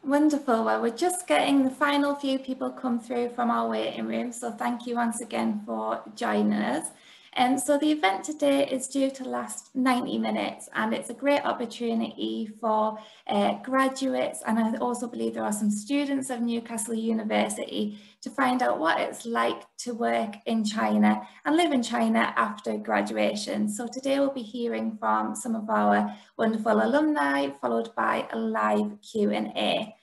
Wonderful. Well, we're just getting the final few people come through from our waiting room. So thank you once again for joining us. So the event today is due to last 90 minutes and it's a great opportunity for graduates, and I also believe there are some students of Newcastle University, to find out what it's like to work in China and live in China after graduation. So today we'll be hearing from some of our wonderful alumni, followed by a live Q&A.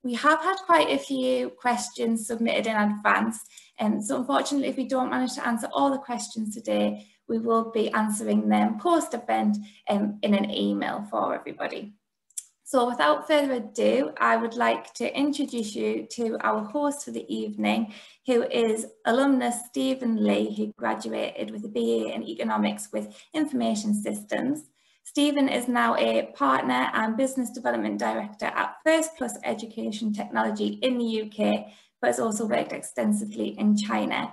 We have had quite a few questions submitted in advance, and so unfortunately if we don't manage to answer all the questions today, we will be answering them post-event in an email for everybody. So without further ado, I would like to introduce you to our host for the evening, who is alumnus Stephen Lee, who graduated with a BA in Economics with Information Systems. Stephen is now a partner and business development director at First Plus Education Technology in the UK, but has also worked extensively in China.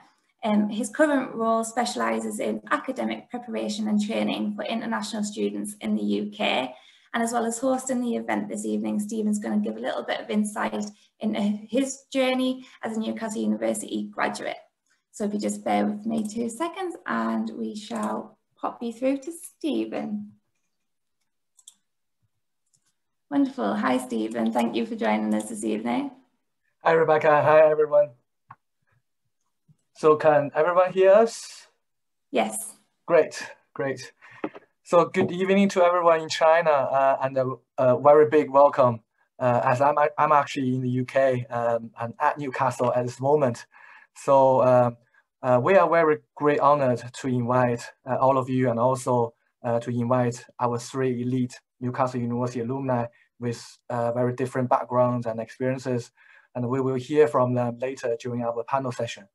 His current role specialises in academic preparation and training for international students in the UK. And as well as hosting the event this evening, Stephen's going to give a little bit of insight into his journey as a Newcastle University graduate. So if you just bear with me 2 seconds and we shall pop you through to Stephen. Wonderful. Hi, Stephen. Thank you for joining us this evening. Hi, Rebecca. Hi, everyone. So can everyone hear us? Yes. Great, great. So good evening to everyone in China, and a very big welcome, as I'm actually in the UK and at Newcastle at this moment. So we are very great honored to invite all of you, and also to invite our 3 elite Newcastle University alumni with very different backgrounds and experiences, and we will hear from them later during our panel session.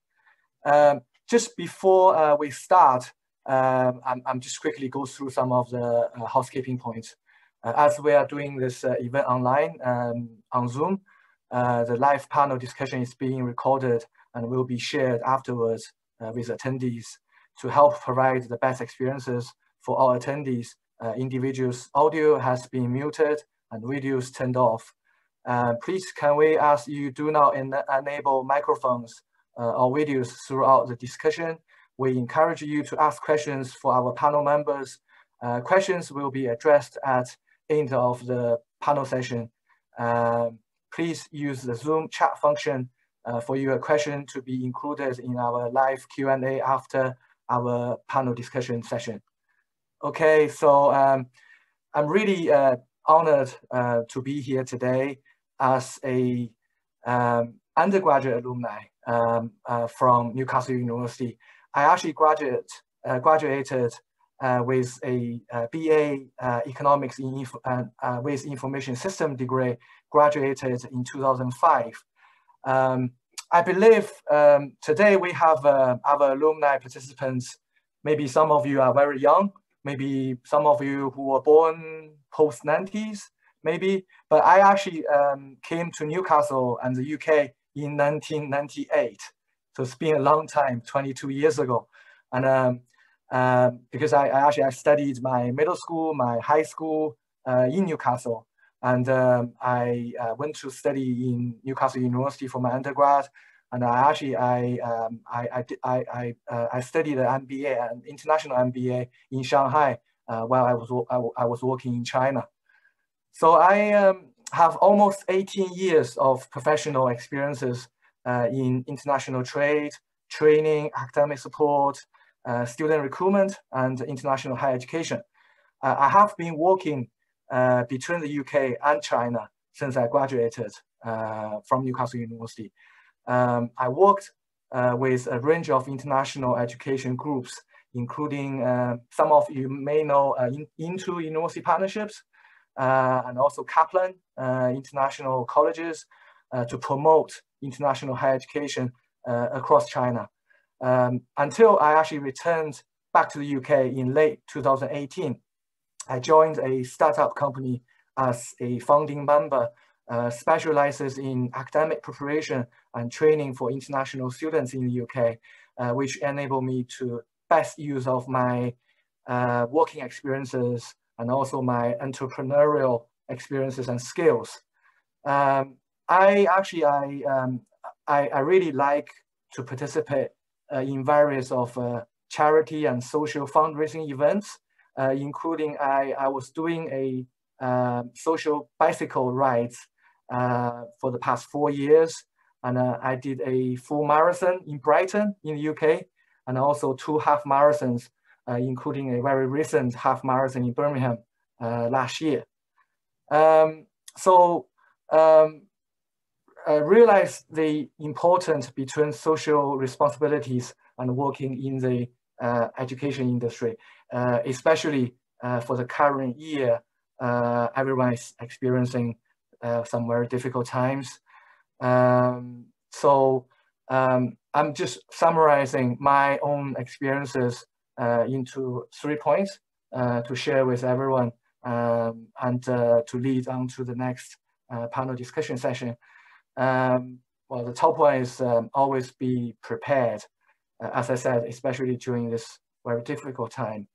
Just before we start, I'm just quickly go through some of the housekeeping points. As we are doing this event online on Zoom, the live panel discussion is being recorded and will be shared afterwards with attendees to help provide the best experiences for all attendees. Individuals' audio has been muted and videos turned off. Please, can we ask you do not enable microphones or videos throughout the discussion. We encourage you to ask questions for our panel members. Questions will be addressed at end of the panel session. Please use the Zoom chat function for your question to be included in our live Q&A after our panel discussion session. Okay, so I'm really honored to be here today as a undergraduate alumni from Newcastle University. I actually graduated with a BA Economics with Information System degree, graduated in 2005. I believe today we have our alumni participants. Maybe some of you are very young, maybe some of you who were born post-90s, maybe, but I actually came to Newcastle and the UK in 1998. So it's been a long time, 22 years ago. And because I studied my middle school, my high school in Newcastle. And I went to study in Newcastle University for my undergrad. And I studied an MBA, an international MBA in Shanghai while I was working in China. So I have almost 18 years of professional experiences in international trade, training, academic support, student recruitment, and international higher education. I have been working between the UK and China since I graduated from Newcastle University. I worked with a range of international education groups, including some of you may know Into University Partnerships, and also Kaplan, international colleges, to promote international higher education across China. Until I actually returned back to the UK in late 2018, I joined a startup company as a founding member, specializes in academic preparation and training for international students in the UK, which enabled me to best use of my working experiences and also my entrepreneurial experiences and skills. I really like to participate in various of charity and social fundraising events, including I was doing a social bicycle rides for the past 4 years, and I did a full marathon in Brighton in the UK, and also 2 half marathons, including a very recent half marathon in Birmingham last year. I realized the importance between social responsibilities and working in the education industry, especially for the current year. Everyone is experiencing some very difficult times. I'm just summarizing my own experiences into 3 points to share with everyone and to lead on to the next panel discussion session. Well, the top one is always be prepared, as I said, especially during this very difficult time.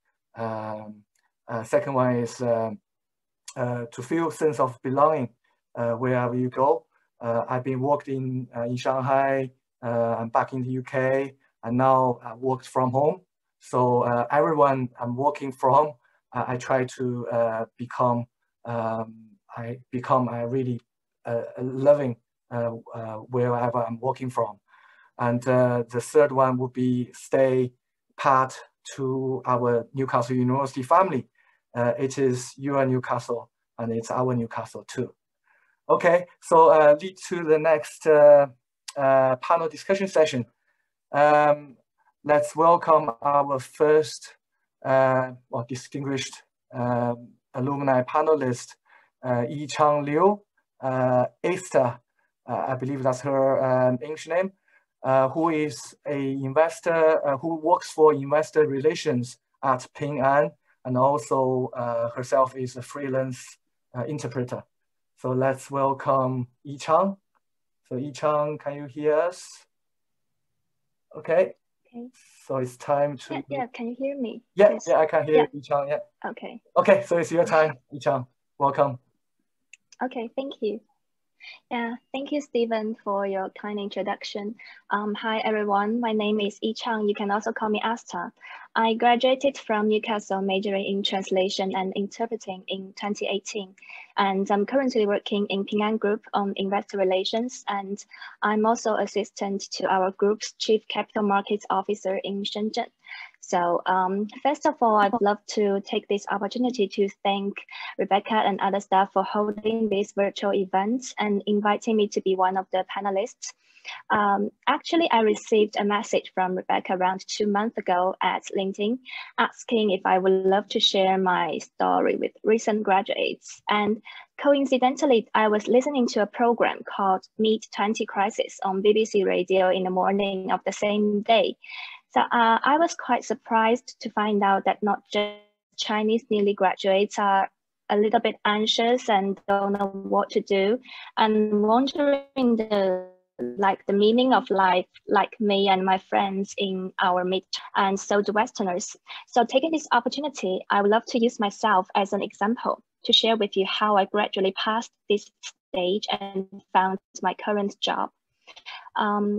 Second one is to feel sense of belonging wherever you go. I've been worked in Shanghai, I'm back in the UK, and now I worked from home. So everyone I'm working from, I try to become a really loving wherever I'm working from. And the third one would be stay part to our Newcastle University family. It is your Newcastle and it's our Newcastle too. Okay, so lead to the next panel discussion session. Let's welcome our first distinguished alumni panelist, Yichang Liu, Esther, I believe that's her English name, who is a investor, who works for investor relations at Ping An, and also herself is a freelance interpreter. So let's welcome Yichang. So Yichang, can you hear us? Okay. Okay. So it's time to... Yeah, can you hear me? Yeah, Yes. yeah, I can hear Yichang, yeah. Okay. Okay, so it's your time, Yichang. Welcome. Okay, thank you. Yeah, thank you, Stephen, for your kind introduction. Hi, everyone. My name is Yichang. You can also call me Asta. I graduated from Newcastle, majoring in translation and interpreting in 2018. And I'm currently working in Ping An Group on investor relations. And I'm also assistant to our group's chief capital markets officer in Shenzhen. So first of all, I'd love to take this opportunity to thank Rebecca and other staff for holding this virtual event and inviting me to be one of the panelists. Actually, I received a message from Rebecca around 2 months ago at LinkedIn asking if I would love to share my story with recent graduates. And coincidentally, I was listening to a program called Mid-20 Crisis on BBC Radio in the morning of the same day. So I was quite surprised to find out that not just Chinese newly graduates are a little bit anxious and don't know what to do and wondering the meaning of life, like me and my friends in our mid, and so do Westerners. So taking this opportunity, I would love to use myself as an example to share with you how I gradually passed this stage and found my current job.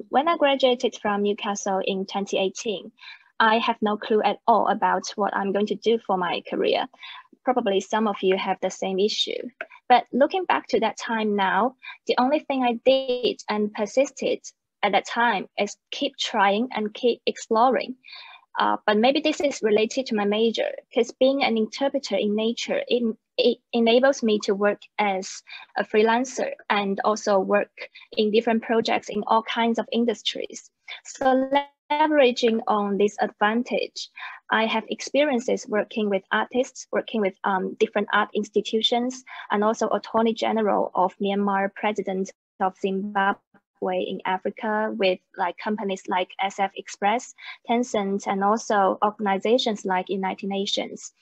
When I graduated from Newcastle in 2018, I have no clue at all about what I'm going to do for my career. Probably some of you have the same issue. But looking back to that time now, the only thing I did and persisted at that time is keep trying and keep exploring. But maybe this is related to my major, because being an interpreter in nature, it enables me to work as a freelancer and also work in different projects in all kinds of industries. So leveraging on this advantage, I have experiences working with artists, working with different art institutions, and also Attorney General of Myanmar, President of Zimbabwe in Africa, with companies like SF Express, Tencent, and also organizations like United Nations.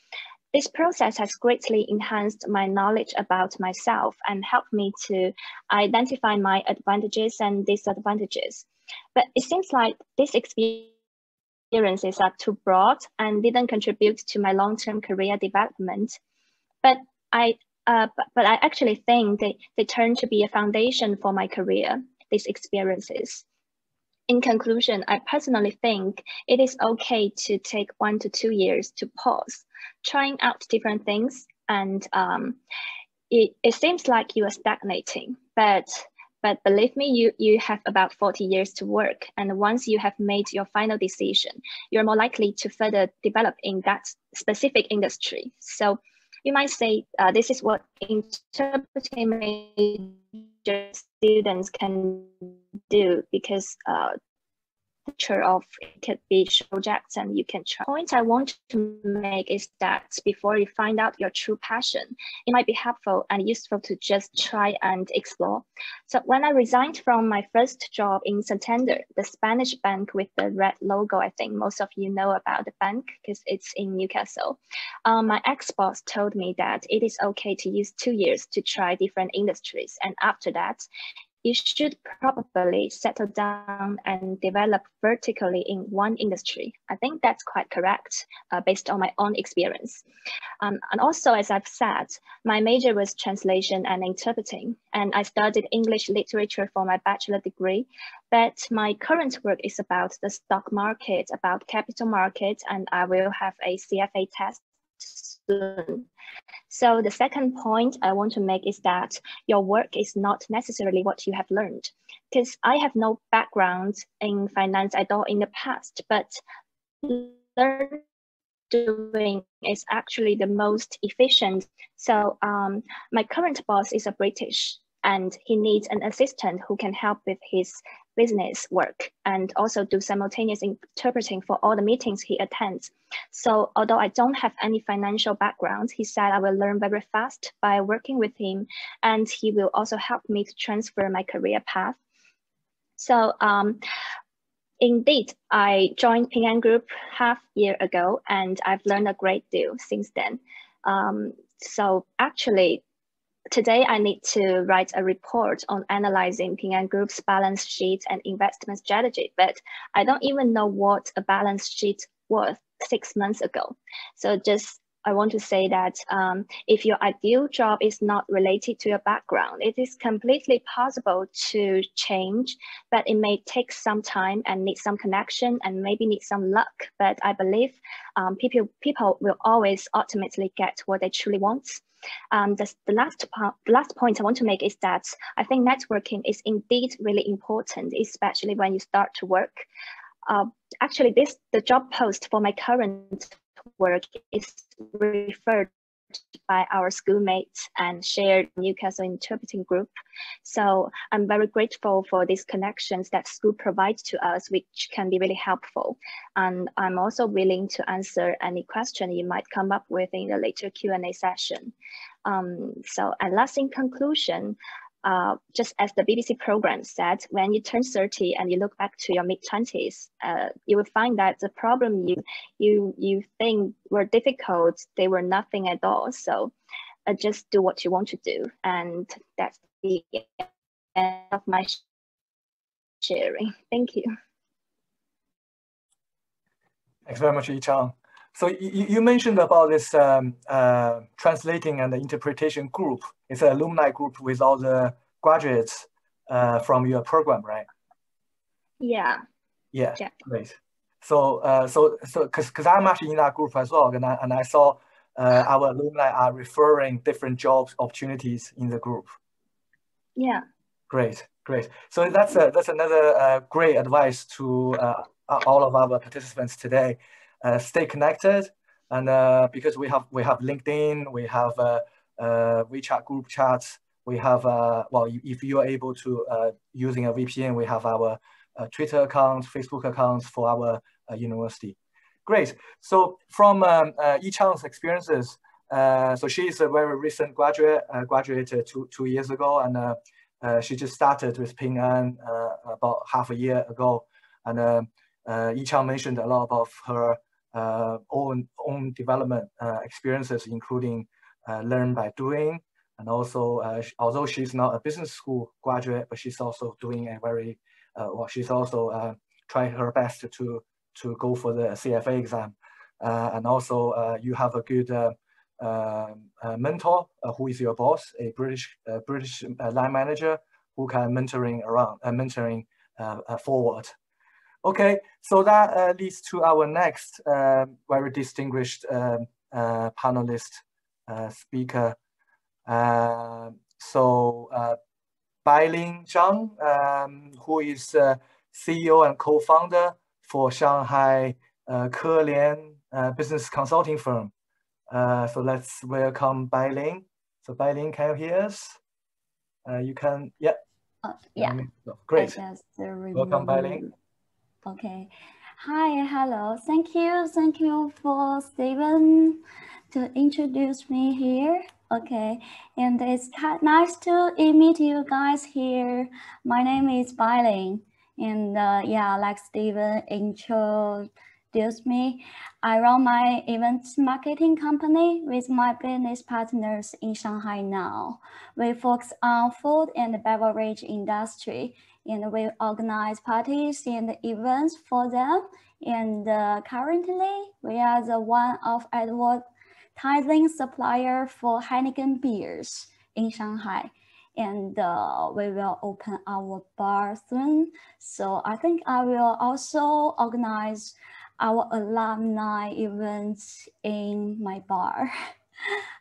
This process has greatly enhanced my knowledge about myself and helped me to identify my advantages and disadvantages. But it seems like these experiences are too broad and didn't contribute to my long-term career development. But I but I actually think they turn to be a foundation for my career, these experiences. In conclusion, I personally think it is okay to take 1 to 2 years to pause, trying out different things. And it seems like you are stagnating, but believe me, you have about 40 years to work. And once you have made your final decision, you're more likely to further develop in that specific industry. So you might say this is what interpreting major students can do, because of it could be projects and you can try. The point I want to make is that before you find out your true passion, it might be helpful and useful to just try and explore. So when I resigned from my first job in Santander, the Spanish bank with the red logo, I think most of you know about the bank because it's in Newcastle. My ex-boss told me that it is okay to use 2 years to try different industries. And after that, you should probably settle down and develop vertically in one industry. I think that's quite correct based on my own experience. And also, as I've said, my major was translation and interpreting, and I studied English literature for my bachelor degree. But my current work is about the stock market, about capital markets, and I will have a CFA test soon. So the second point I want to make is that your work is not necessarily what you have learned, because I have no background in finance at all in the past, but learning doing is actually the most efficient. So my current boss is a British, and he needs an assistant who can help with his business work and also do simultaneous interpreting for all the meetings he attends. So although I don't have any financial background, he said I will learn very fast by working with him, and he will also help me to transfer my career path. So indeed, I joined Ping An Group half year ago, and I've learned a great deal since then. So actually, today, I need to write a report on analyzing Ping An Group's balance sheet and investment strategy, but I don't even know what a balance sheet was 6 months ago. So just I want to say that if your ideal job is not related to your background, it is completely possible to change, but it may take some time and need some connection and maybe need some luck. But I believe people will always ultimately get what they truly want. The last point I want to make is that I think networking is indeed really important, especially when you start to work. Actually, the job post for my current work is referred by our schoolmates and shared Newcastle Interpreting Group. So I'm very grateful for these connections that school provides to us, which can be really helpful. And I'm also willing to answer any question you might come up with in the later Q&A session. So at last, in conclusion, just as the BBC program said, when you turn 30 and you look back to your mid-20s, you will find that the problem you think were difficult, they were nothing at all. So just do what you want to do. And that's the end of my sharing. Thank you. Thanks very much, Yichang. So you mentioned about this translating and the interpretation group. It's an alumni group with all the graduates from your program, right? Yeah. Yeah, great. So because I'm actually in that group as well, and I saw our alumni are referring different jobs opportunities in the group. Yeah. Great. So that's another great advice to all of our participants today. Stay connected, and because we have LinkedIn, we have WeChat group chats, we have well, if you are able to using a VPN, we have our Twitter accounts, Facebook accounts for our university. Great. So from Yichang's experiences, so she is a very recent graduated 2 years ago, and she just started with Ping An about half a year ago, and Yichang mentioned a lot about her own development experiences, including learn by doing, and also although she's not a business school graduate, but she's also doing a very well, she's also trying her best to go for the CFA exam, and also you have a good mentor who is your boss, a British line manager who can mentoring forward. Okay, so that leads to our next very distinguished panelist speaker. Bailing Zhang, who is CEO and co-founder for Shanghai Kelian business consulting firm. So let's welcome Bailing. So Bailing, can you hear us? You can, yeah. Yeah. Great. Welcome, Bailing. Okay. Hi, hello. Thank you for Stephen to introduce me here. Okay, and it's nice to meet you guys here. My name is Bailing, and yeah, like Stephen introduced me, I run my events marketing company with my business partners in Shanghai now. We focus on food and beverage industry, and we organize parties and events for them. And currently, we are the one of advertising supplier for Heineken beers in Shanghai. And we will open our bar soon. So I think I will also organize our alumni events in my bar.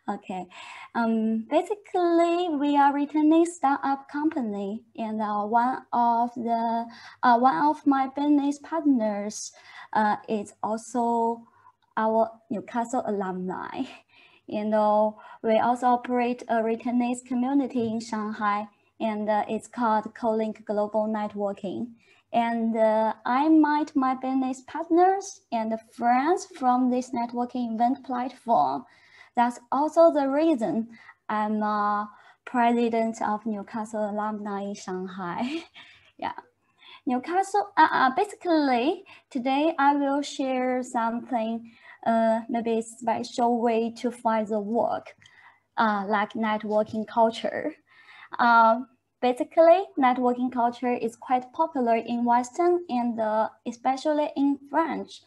Okay, basically we are returning startup company, and one of my business partners is also our Newcastle alumni. You know, we also operate a returnees community in Shanghai, and it's called Co-Link Global Networking. And I met my business partners and friends from this networking event platform. That's also the reason I'm president of Newcastle Alumni in Shanghai. Yeah, Newcastle, basically, today I will share something, maybe a special way to find the work, like networking culture. Basically, networking culture is quite popular in Western and especially in French.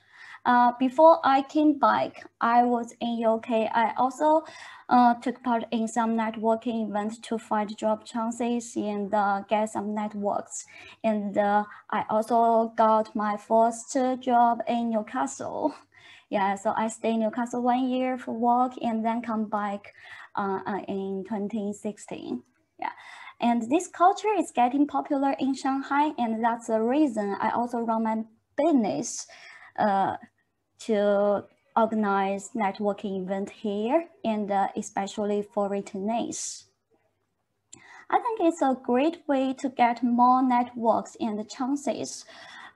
Before I came back, I was in UK. I also took part in some networking events to find job chances and get some networks. And I also got my first job in Newcastle. Yeah, so I stayed in Newcastle 1 year for work and then come back in 2016. Yeah. And this culture is getting popular in Shanghai, and that's the reason I also run my business to organize networking event here, and especially for returnees. I think it's a great way to get more networks and chances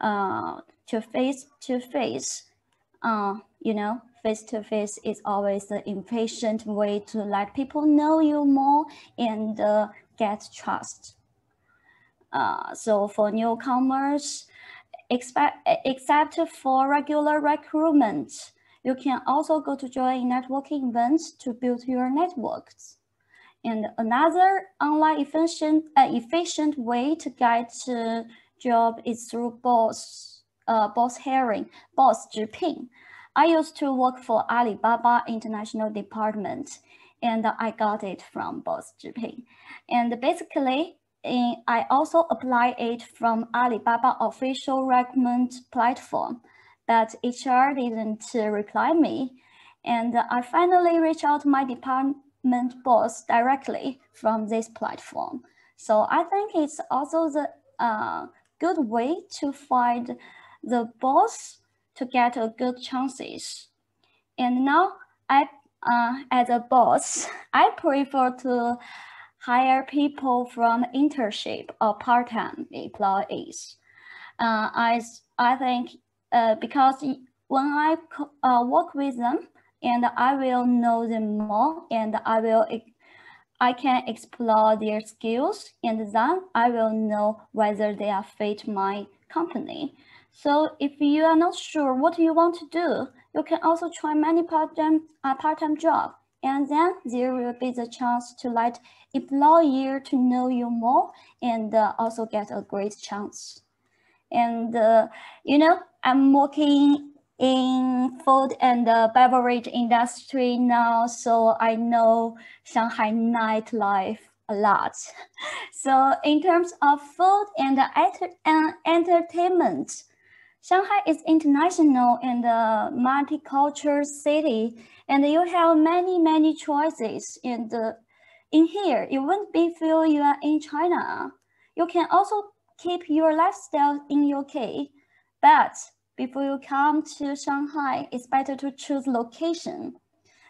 to face-to-face. You know, face-to-face is always the efficient way to let people know you more and get trust. So for newcomers, except for regular recruitment, you can also go to join networking events to build your networks. And another online efficient way to get a job is through boss hiring, boss 直聘. I used to work for Alibaba International Department, and I got it from boss 直聘. And basically, I also applied it from Alibaba official recruitment platform, but HR didn't reply me. And I finally reached out to my department boss directly from this platform. So I think it's also the good way to find the boss to get a good chances. And now as a boss, I prefer to hire people from internship or part-time employees. I think because when I work with them, and I will know them more, and I can explore their skills, and then I will know whether they are fit my company. So if you are not sure what you want to do, you can also try many part-time job, and then there will be the chance to let employer to know you more and also get a great chance. And you know, I'm working in food and the beverage industry now, so I know Shanghai nightlife a lot. So in terms of food and entertainment, Shanghai is international and a multicultural city, and you have many choices. And in here, you won't be feel you are in China. You can also keep your lifestyle in UK, but before you come to Shanghai, it's better to choose location.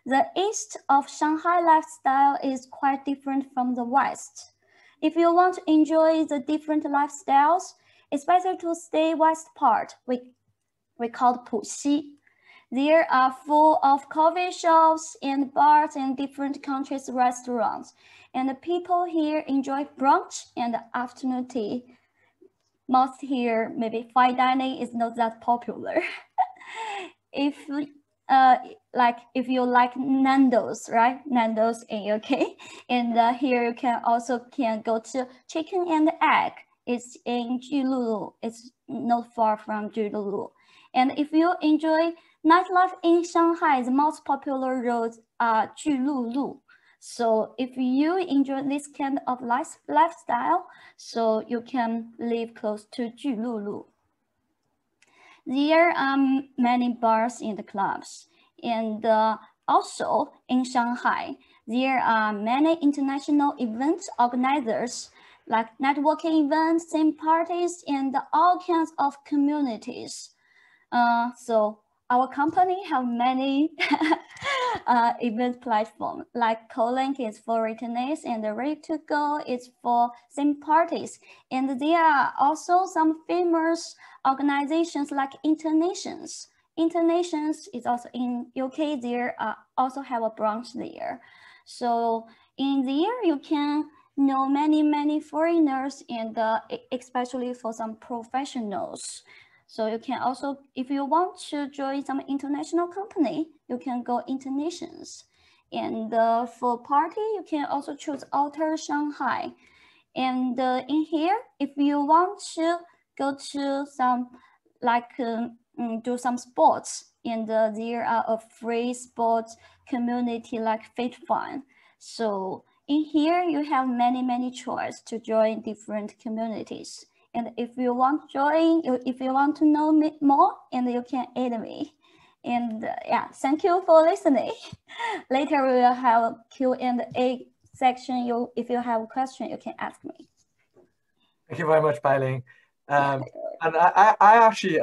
The east of Shanghai lifestyle is quite different from the west. If you want to enjoy the different lifestyles, it's better to stay west part, we call Puxi. There are full of coffee shops and bars and different countries' restaurants. And the people here enjoy brunch and afternoon tea. Most here, maybe fine dining is not that popular. If if you like Nando's, right? Nando's in UK, and here you can also go to Chicken and Egg. It's in Jululu. It's not far from Jululu. And if you enjoy nightlife in Shanghai, the most popular roads are Jululu. So if you enjoy this kind of lifestyle, so you can live close to Jululu. There are many bars in the clubs, and also in Shanghai, there are many international events organizers like networking events, theme parties, and all kinds of communities. So our company have many event platforms, like Kelian is for returnees and Ready to Go is for theme parties. And there are also some famous organizations like Internations. Internations is also in UK. There also have a branch there. So in there you can know many foreigners, and especially for some professionals. So you can also, if you want to join some international company, you can go Internations. And for party, you can also choose Outer Shanghai. And in here, if you want to go to some, do some sports, and there are a free sports community like Fit Fun. So in here, you have many choices to join different communities. And if you want to join, if you want to know me more, and you can add me. And yeah, thank you for listening. Later we will have a Q&A section. If you have a question, you can ask me. Thank you very much, Bailing. And I actually,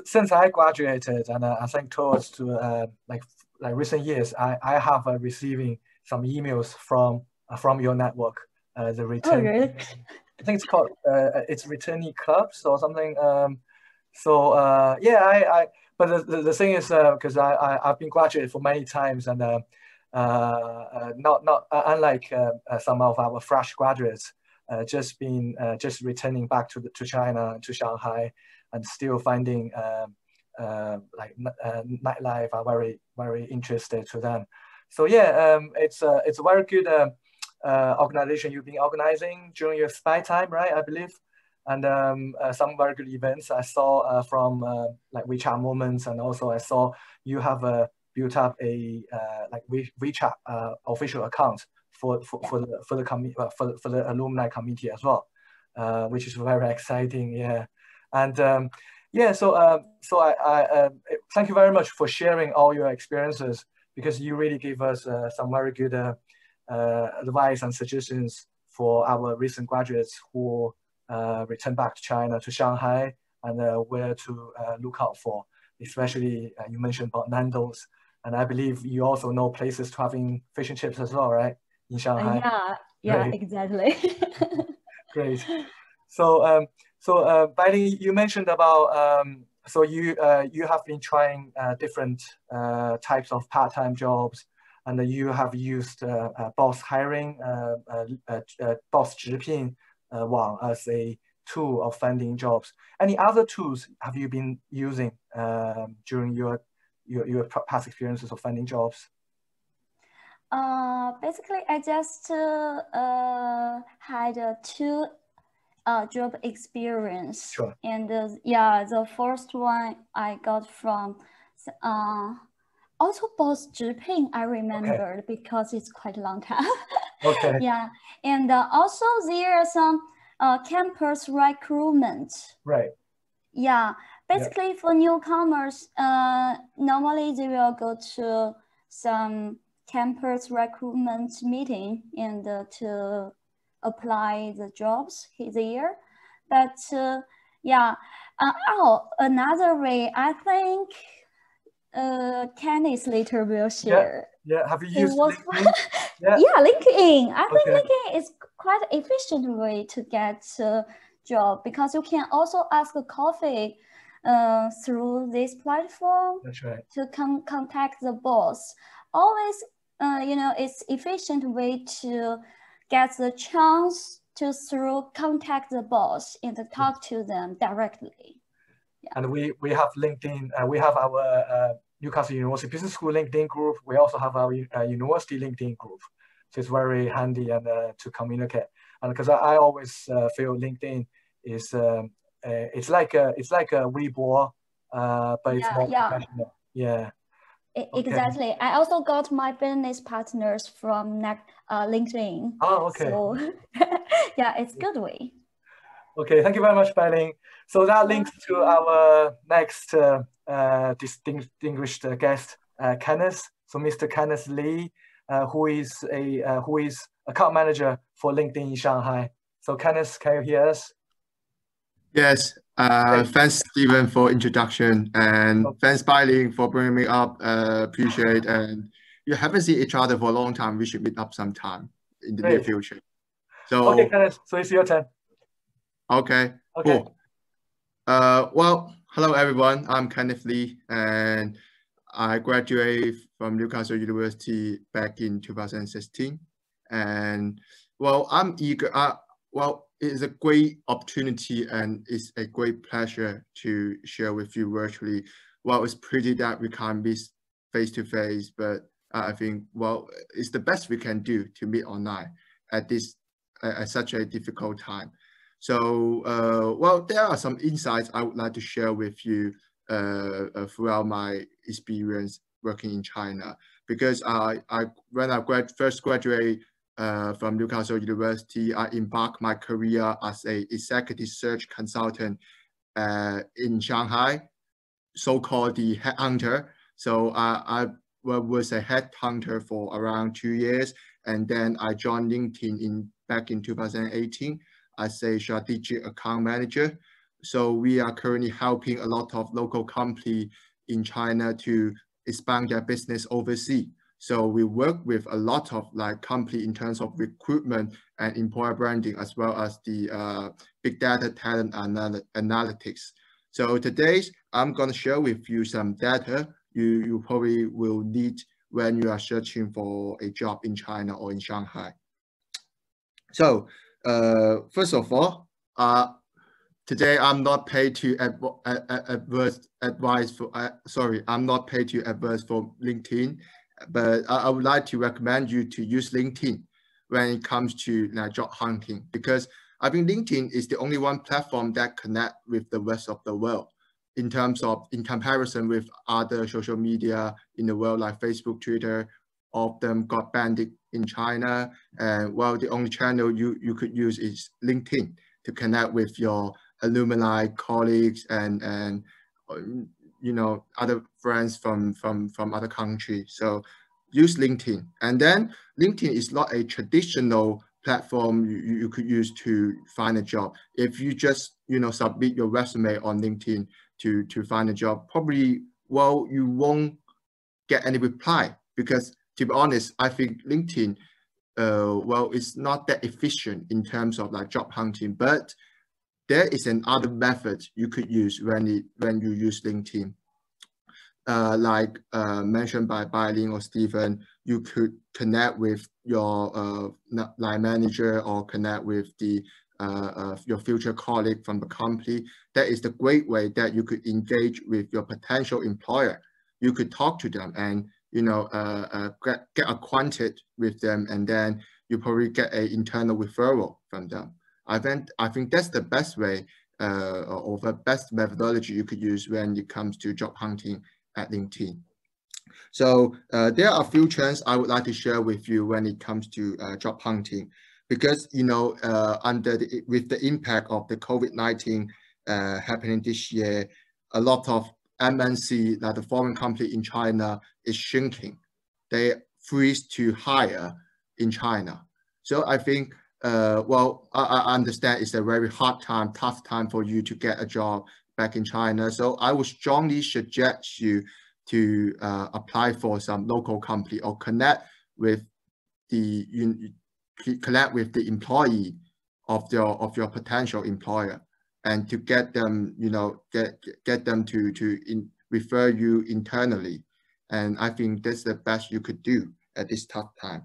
since I graduated, and I think towards to like recent years, I have receiving some emails from your network. The return. Oh, really? I think it's called it's returnee clubs or something. Yeah, but the thing is, because I've been graduated for many times, and not unlike some of our fresh graduates, just returning back to China, to Shanghai, and still finding nightlife are very interested to them. So yeah, it's a very good organization you've been organizing during your spare time, right? I believe, and some very good events I saw from like WeChat moments, and also I saw you have built up a like WeChat official account for the alumni committee as well, which is very exciting. Yeah, and yeah, so I thank you very much for sharing all your experiences, because you really gave us some very good advice and suggestions for our recent graduates who return back to China, to Shanghai, and where to look out for. Especially you mentioned about Nando's, and I believe you also know places to having fish and chips as well, right? In Shanghai. Yeah, exactly. Great. So Bailey, you mentioned about so you have been trying different types of part-time jobs, and you have used Boss Hiring, Boss 直聘 网 as a tool of finding jobs. Any other tools have you been using during your past experiences of finding jobs? Basically, I just had 2 job experience. Sure. And yeah, the first one I got from also both Zhiping, I remembered because it's quite a long time. Okay. Yeah, and also there are some campus recruitment. Right. Yeah, basically for newcomers, normally they will go to some campus recruitment meeting and to apply the jobs there. But yeah, another way, I think Kenneth later will share. Yeah. Have you used LinkedIn? Yeah, LinkedIn. I think Okay. LinkedIn is quite an efficient way to get a job because you can also ask a coffee through this platform. That's right. To contact the boss. Always, it's efficient way to get the chance to contact the boss and to talk to them directly. Yeah. And we have LinkedIn. We have our Newcastle University Business School LinkedIn group. We also have our university LinkedIn group. So it's very handy and to communicate. And because I always feel LinkedIn is it's like a Weibo, but it's more professional. Yeah. Exactly. I also got my business partners from LinkedIn. Oh, okay. So yeah, it's a good way. Okay, thank you very much, Bailing. So that links to our next distinguished guest, Kenneth. So Mr. Kenneth Lee, who is account manager for LinkedIn in Shanghai. So Kenneth, can you hear us? Yes. Thanks, Stephen, for introduction, and thanks, Bailing, for bringing me up. Appreciate, and you haven't seen each other for a long time. We should meet up sometime in the near future. So okay, Kenneth. So it's your turn. Okay. Cool. Well, hello everyone. I'm Kenneth Lee, and I graduated from Newcastle University back in 2016. And well, I'm eager. Well, it's a great opportunity and it's a great pleasure to share with you virtually. Well, it's pretty that we can't be face to face, but I think, well, it's the best we can do to meet online at such a difficult time. So, well, there are some insights I would like to share with you throughout my experience working in China, because when I first graduated from Newcastle University, I embarked my career as an executive search consultant in Shanghai, so-called the headhunter. So I was a headhunter for around 2 years, and then I joined LinkedIn back in 2018 as a strategic account manager. So we are currently helping a lot of local companies in China to expand their business overseas. So we work with a lot of companies in terms of recruitment and employer branding, as well as the big data talent analytics. So today I'm going to share with you some data you probably will need when you are searching for a job in China or in Shanghai. So first of all, today I'm not paid to advise for. I'm not paid to advise for LinkedIn, but I would like to recommend you to use LinkedIn when it comes to job hunting, because I think LinkedIn is the only one platform that connect with the rest of the world in comparison with other social media in the world like Facebook, Twitter. All of them got banned in China, and well, the only channel you could use is LinkedIn to connect with your alumni, colleagues, and other friends from other countries. So use LinkedIn. And then LinkedIn is not a traditional platform you could use to find a job. If you just submit your resume on LinkedIn to find a job, probably, well, you won't get any reply, because to be honest, I think LinkedIn, well, it's not that efficient in terms of job hunting, but there is another method you could use when you use LinkedIn. Mentioned by Bailing or Stephen, you could connect with your line manager or connect with your future colleague from the company. That is the great way that you could engage with your potential employer. You could talk to them and get acquainted with them, and then you probably get an internal referral from them. I think that's the best way or the best methodology you could use when it comes to job hunting at LinkedIn. So there are a few trends I would like to share with you when it comes to job hunting, because with the impact of the COVID-19 happening this year, a lot of MNC, like the foreign company in China, is shrinking. They freeze to hire in China. So I think, well, I understand it's a very hard time, tough time for you to get a job back in China. So I would strongly suggest you to apply for some local company or connect with the employee of your potential employer, and to get them, get them to refer you internally. And I think that's the best you could do at this tough time.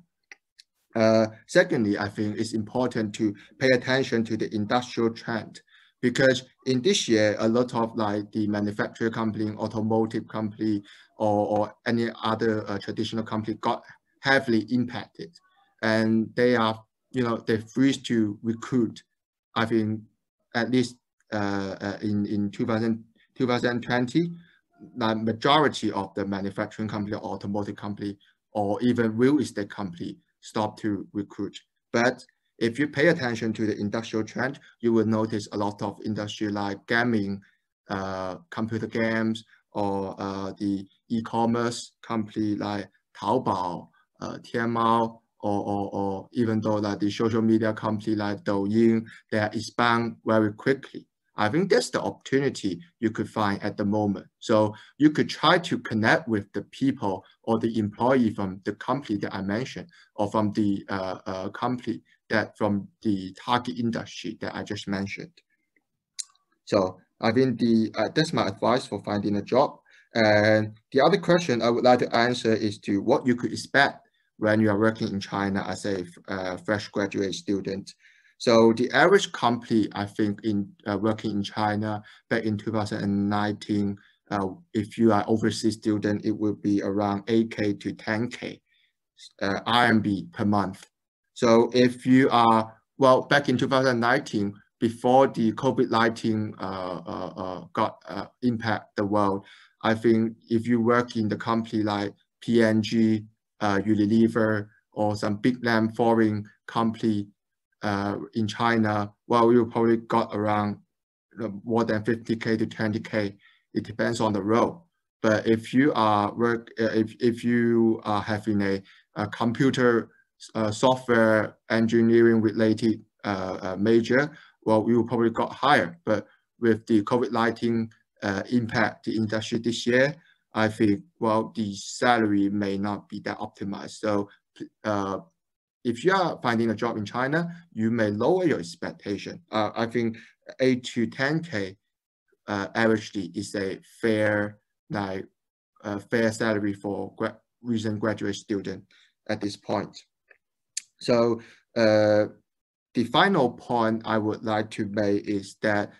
Secondly, I think it's important to pay attention to the industrial trend, because in this year, a lot of like the manufacturing company, automotive company, or any other traditional company got heavily impacted, and they are, they freeze to recruit. I think at least in 2020, the majority of the manufacturing company, automotive company, or even real estate company stopped to recruit. But if you pay attention to the industrial trend, you will notice a lot of industry like gaming, computer games, or the e-commerce company like Taobao, Tianmao, or even though like the social media company like Douyin, they are expand very quickly. I think that's the opportunity you could find at the moment. So you could try to connect with the people or the employee from the company that I mentioned, or from the company from the target industry that I just mentioned. So I think that's my advice for finding a job. And the other question I would like to answer is to what you could expect when you are working in China as a fresh graduate student. So the average company, I think, in working in China back in 2019, if you are overseas student, it will be around 8K to 10K RMB per month. So if you are, well, back in 2019, before the COVID-19 got impact the world, I think if you work in the company like P&G, Unilever, or some big name foreign company in China, well, you probably got around more than 50K to 20K. It depends on the role. But if you are if you are having a computer software engineering related major, well, you probably got higher. But with the COVID-19 impact the industry this year, I think, well, the salary may not be that optimized. So if you are finding a job in China, you may lower your expectation. I think 8 to 10K averagely is a fair salary for recent graduate student at this point. So the final point I would like to make is that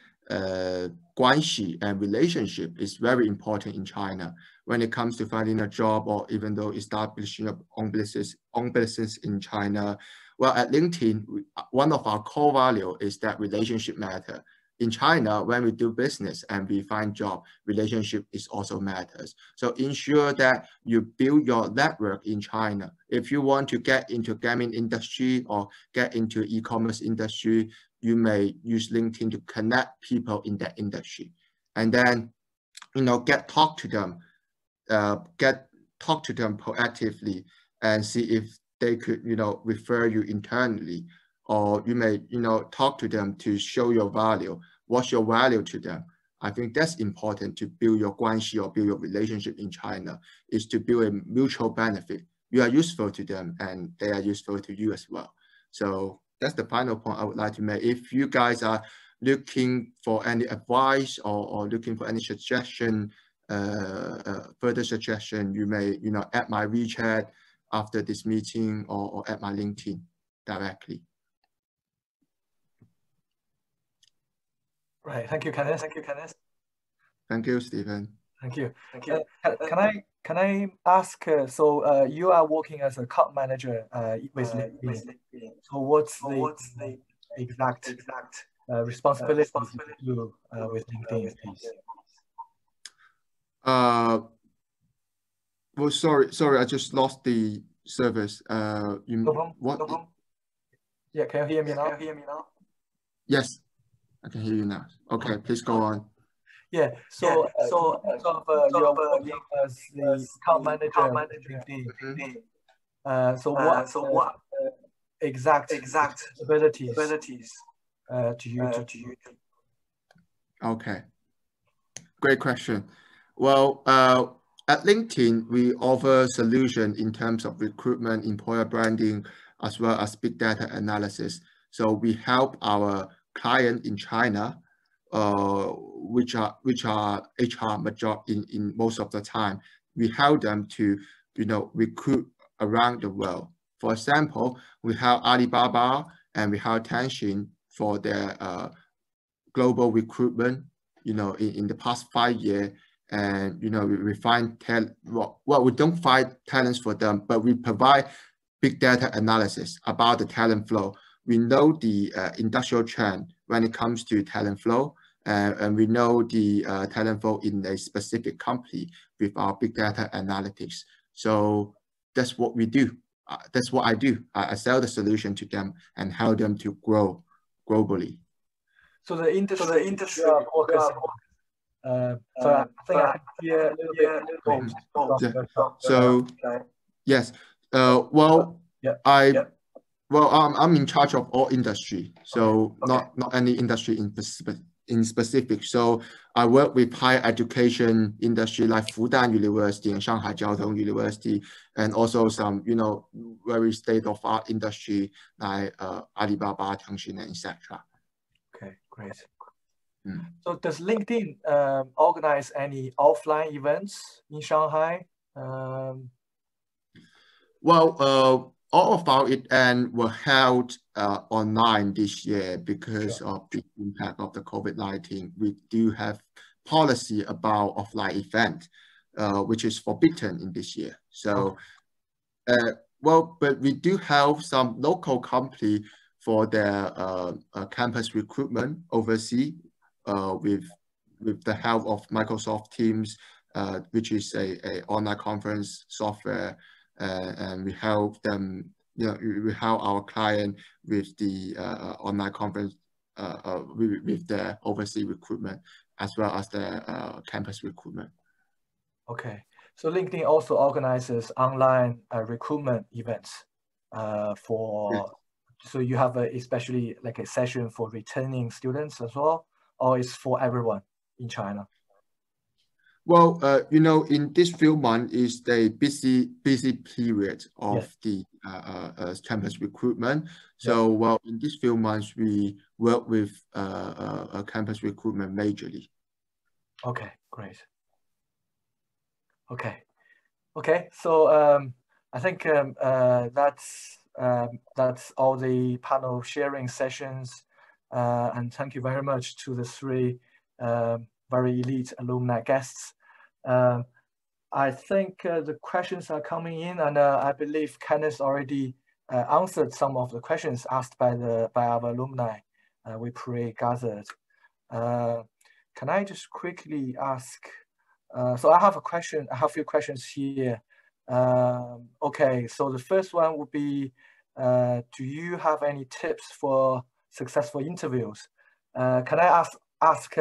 guanxi and relationship is very important in China when it comes to finding a job, or even though establishing your own business in China. Well, at LinkedIn, one of our core value is that relationship matter. In China, when we do business and we find job, relationship is also matters. So ensure that you build your network in China. If you want to get into gaming industry or get into e-commerce industry, you may use LinkedIn to connect people in that industry, and then, talk to them proactively and see if they could, refer you internally, or you may, talk to them to show your value. What's your value to them? I think that's important to build your guanxi or build your relationship in China, is to build a mutual benefit. You are useful to them and they are useful to you as well. So that's the final point I would like to make. If you guys are looking for any advice or looking for any suggestion, further suggestion, you may, add my WeChat after this meeting, or add my LinkedIn directly. Right. Thank you, Kenneth. Thank you, Stephen. Thank you. Can I ask? So you are working as a account manager with LinkedIn. So what's the exact responsibilities you do with LinkedIn, please? Well, sorry, I just lost the service. What? No problem. Yeah, can you hear me now? Yes, I can hear you now. Okay, please go on. Yeah, so you're working as the account manager at LinkedIn. So what exact responsibilities do you do? Okay, great question. Well, at LinkedIn, we offer solution in terms of recruitment, employer branding, as well as big data analysis. So we help our client in China, which are HR major in most of the time. We help them to recruit around the world. For example, we have Alibaba and we have Tencent for their global recruitment. In the past 5 years, and we find talent. Well, we don't find talents for them, but we provide big data analysis about the talent flow. We know the industrial trend when it comes to talent flow, and we know the talent flow in a specific company with our big data analytics. So that's what we do. That's what I do. I sell the solution to them and help them to grow globally. So the industry focus. So I think I can hear a little bit. So yes. Well, I'm in charge of all industry. So not any industry in specific. So I work with higher education industry like Fudan University and Shanghai University, and also some very state-of-art industry like Alibaba, Tencent, etc. Okay, great. So does LinkedIn organize any offline events in Shanghai? Well, all of our events were held online this year because of the impact of the COVID-19. We do have policy about offline event, which is forbidden in this year. So, but we do have some local company for their campus recruitment overseas with the help of Microsoft Teams, which is a online conference software. And we help them, we help our client with the online conference, with the overseas recruitment, as well as the campus recruitment. Okay, so LinkedIn also organizes online recruitment events so you have especially like a session for returning students as well, or is for everyone in China? Well, in this few months is the busy period of the campus recruitment. So, well, in these few months, we work with campus recruitment majorly. Okay, great. Okay. So I think that's all the panel sharing sessions, and thank you very much to the three very elite alumni guests. I think the questions are coming in, and I believe Kenneth already answered some of the questions asked by our alumni we pre-gathered. Can I just quickly ask? So I have a few questions here. Okay, so the first one would be, do you have any tips for successful interviews? Can I ask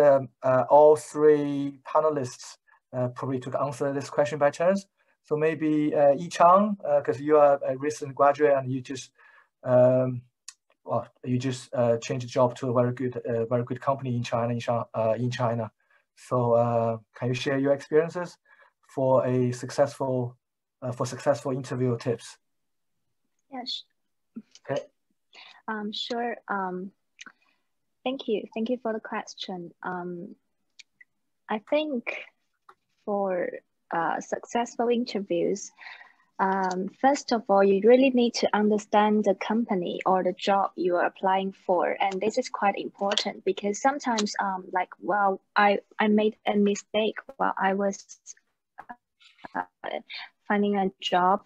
all three panelists probably to answer this question by turns? So maybe Yichang, because you are a recent graduate and you just changed job to a very good company in China. So can you share your experiences for successful interview tips? Yes. Okay. Sure. Thank you for the question. I think for successful interviews, first of all, you really need to understand the company or the job you are applying for. And this is quite important because sometimes I made a mistake while I was finding a job.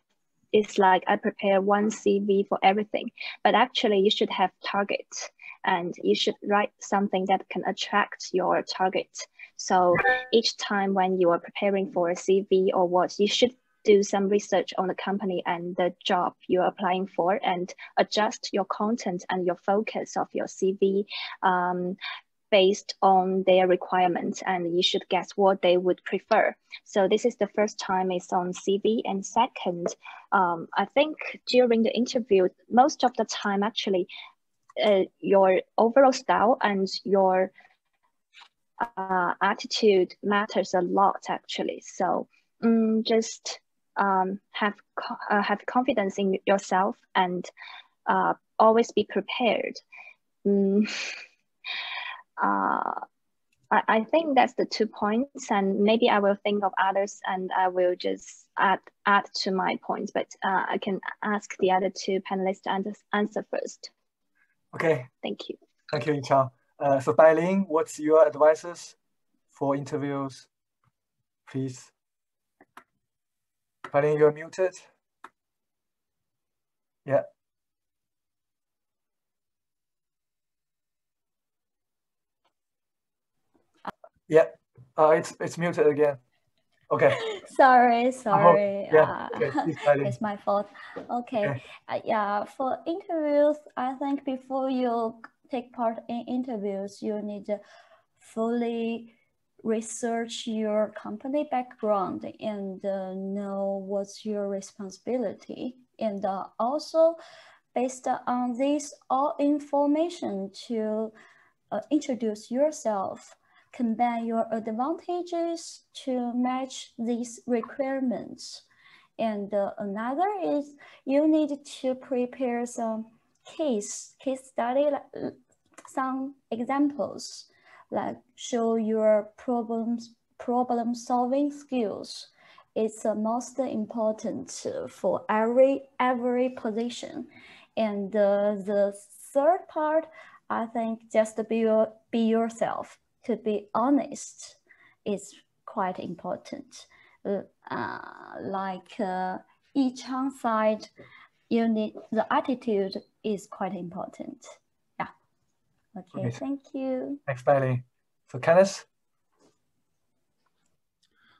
It's like I prepare one CV for everything, but actually you should have targets and you should write something that can attract your target. So each time when you are preparing for a CV or what, you should do some research on the company and the job you're applying for, and adjust your content and your focus of your CV based on their requirements, and you should guess what they would prefer. So this is the first time it's on CV. And second, I think during the interview, most of the time actually, your overall style and your attitude matters a lot actually. So just have confidence in yourself and always be prepared. I think that's the 2 points, and maybe I will think of others and I will just add to my points, but I can ask the other 2 panelists to answer first. Okay. Thank you. Thank you, Yichang. So Bailing, what's your advices for interviews, please? Bailing, you're muted. Yeah. Yeah, it's muted again. Okay. Sorry. Yeah. Okay, It's my fault. Okay. Yeah, for interviews, I think before you take part in interviews, you need to fully research your company background and know what's your responsibility. And also, based on this all information, to introduce yourself, combine your advantages to match these requirements. And another is you need to prepare some case study, some examples, like show your problem solving skills. It's most important for every position. And the third part, I think, just be yourself. To be honest, is quite important. Like Yichang side, you need the attitude is quite important. Yeah. Okay. Thank you. Thanks, Bailey. So Kenneth?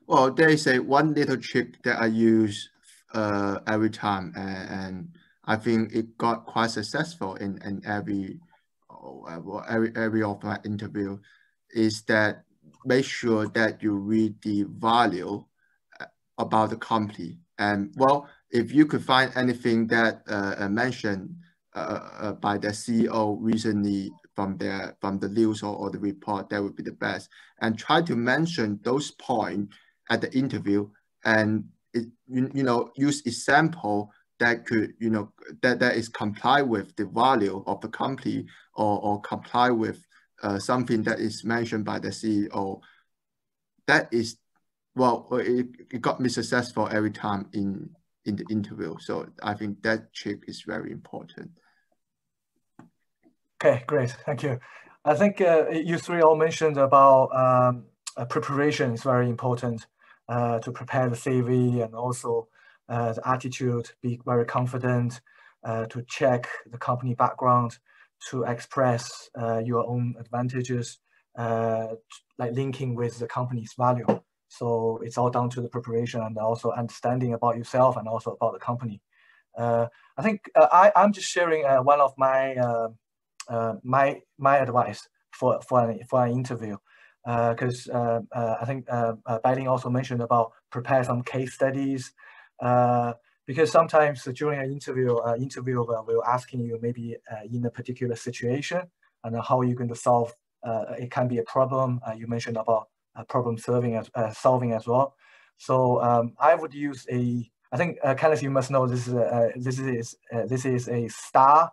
Well, there is one little trick that I use every time, and I think it got quite successful in every of my interview, is that make sure that you read the value about the company. And well, if you could find anything that mentioned by the CEO recently from the news or the report, that would be the best. And try to mention those points at the interview, and use example that could that is comply with the value of the company, or comply with something that is mentioned by the CEO. That is, well, it got me successful every time in the interview. So I think that trick is very important. Okay, great, thank you. I think you three all mentioned about preparation is very important to prepare the CV, and also the attitude, be very confident, to check the company background, to express your own advantages, like linking with the company's value. So it's all down to the preparation and also understanding about yourself and also about the company. I think I'm just sharing one of my my advice for an interview, because I think Bailing also mentioned about prepare some case studies, because sometimes during an interview, interviewer will asking you maybe in a particular situation and how you're going to solve. It can be a problem. You mentioned about problem solving as well. So I would use I think Kenneth, you must know this is a STAR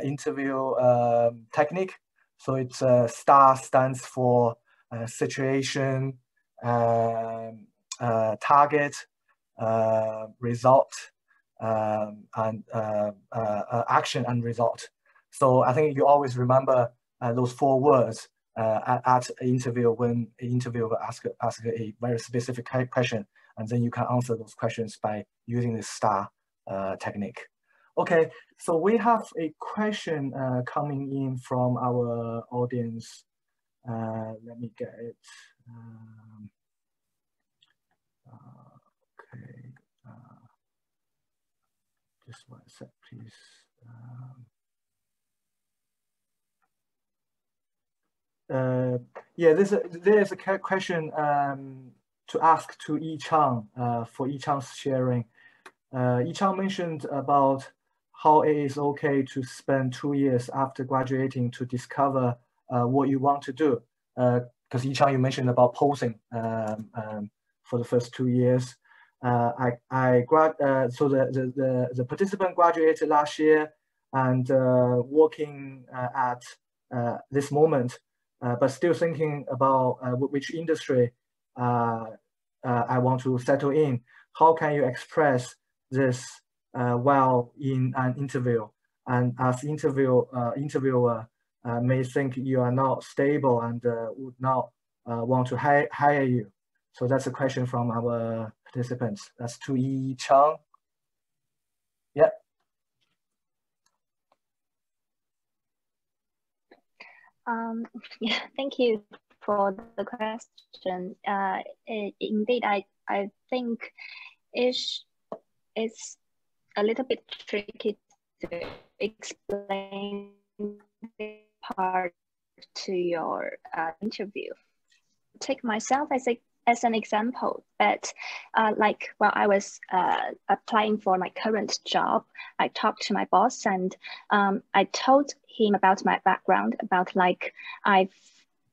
interview technique. So it's STAR stands for situation, target, result, and action and result. So I think you always remember those 4 words at an interview when an interviewer asks a very specific question, and then you can answer those questions by using the STAR technique. Okay, so we have a question coming in from our audience. Let me get it. Okay, Just one sec, please. Yeah, there's a question to ask to Yichang for Yichang's sharing. Yichang mentioned about how it is okay to spend 2 years after graduating to discover what you want to do. Because Yichang, you mentioned about posing for the first 2 years. So the participant graduated last year and working at this moment, but still thinking about which industry I want to settle in. How can you express this well in an interview? And as interviewer may think you are not stable and would not want to hire you. So that's a question from our participants. That's to Yichang. Yeah. Yeah, thank you for the question. Indeed, I think it's a little bit tricky to explain this part to your interview. Take myself as an example, but like while I was applying for my current job, I talked to my boss and I told him about my background, about like I've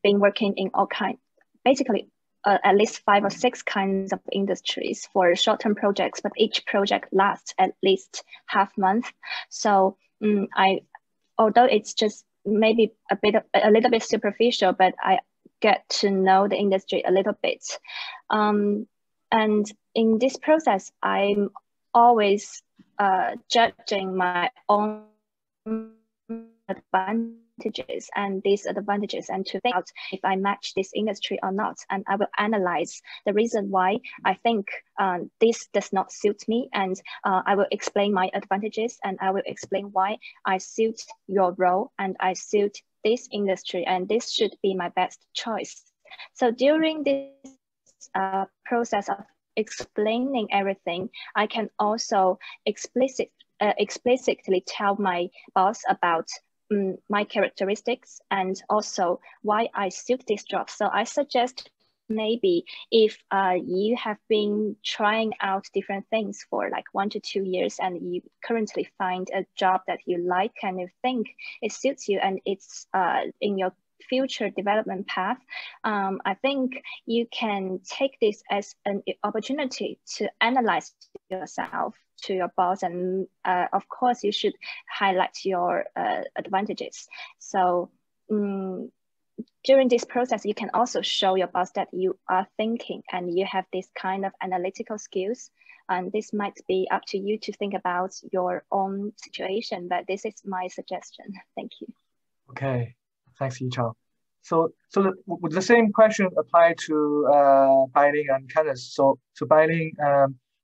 been working in all kinds, basically at least 5 or 6 kinds of industries for short-term projects, but each project lasts at least half month. So although it's just maybe a little bit superficial, but I get to know the industry a little bit. And in this process, I'm always judging my own advantages and disadvantages and to think out if I match this industry or not. And I will analyze the reason why I think this does not suit me. And I will explain my advantages and I will explain why I suit your role and I suit this industry and this should be my best choice. So during this process of explaining everything, I can also explicitly tell my boss about my characteristics and also why I suit this job. So I suggest maybe if you have been trying out different things for like 1 to 2 years and you currently find a job that you like and you think it suits you and it's in your future development path, I think you can take this as an opportunity to analyze yourself to your boss, and of course you should highlight your advantages. So during this process, you can also show your boss that you are thinking and you have this kind of analytical skills. And this might be up to you to think about your own situation, but this is my suggestion. Thank you. Okay, thanks, Yichang. So would the same question apply to Bailing and Kenneth? So Bailing,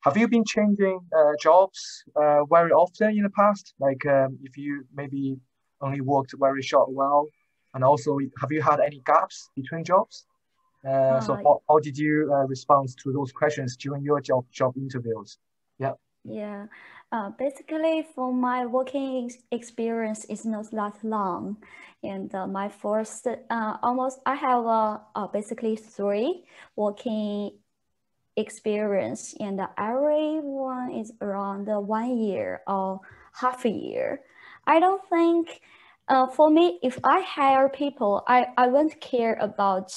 have you been changing jobs very often in the past? Like if you maybe only worked very short while, and also have you had any gaps between jobs? So how did you respond to those questions during your job interviews? Yeah. Yeah, basically for my working experience is not that long, and my first I have basically 3 working experience, and every one is around 1 year or half a year. I don't think for me, if I hire people, I won't care about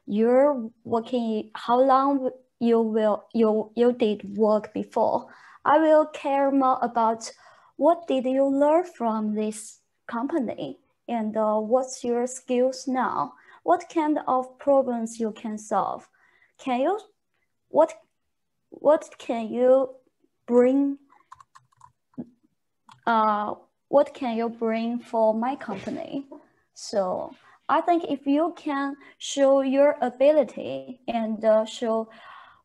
your working, how long you did work before. I will care more about what did you learn from this company and what's your skills now? What kind of problems you can solve? What can you bring? What can you bring for my company? So I think if you can show your ability and show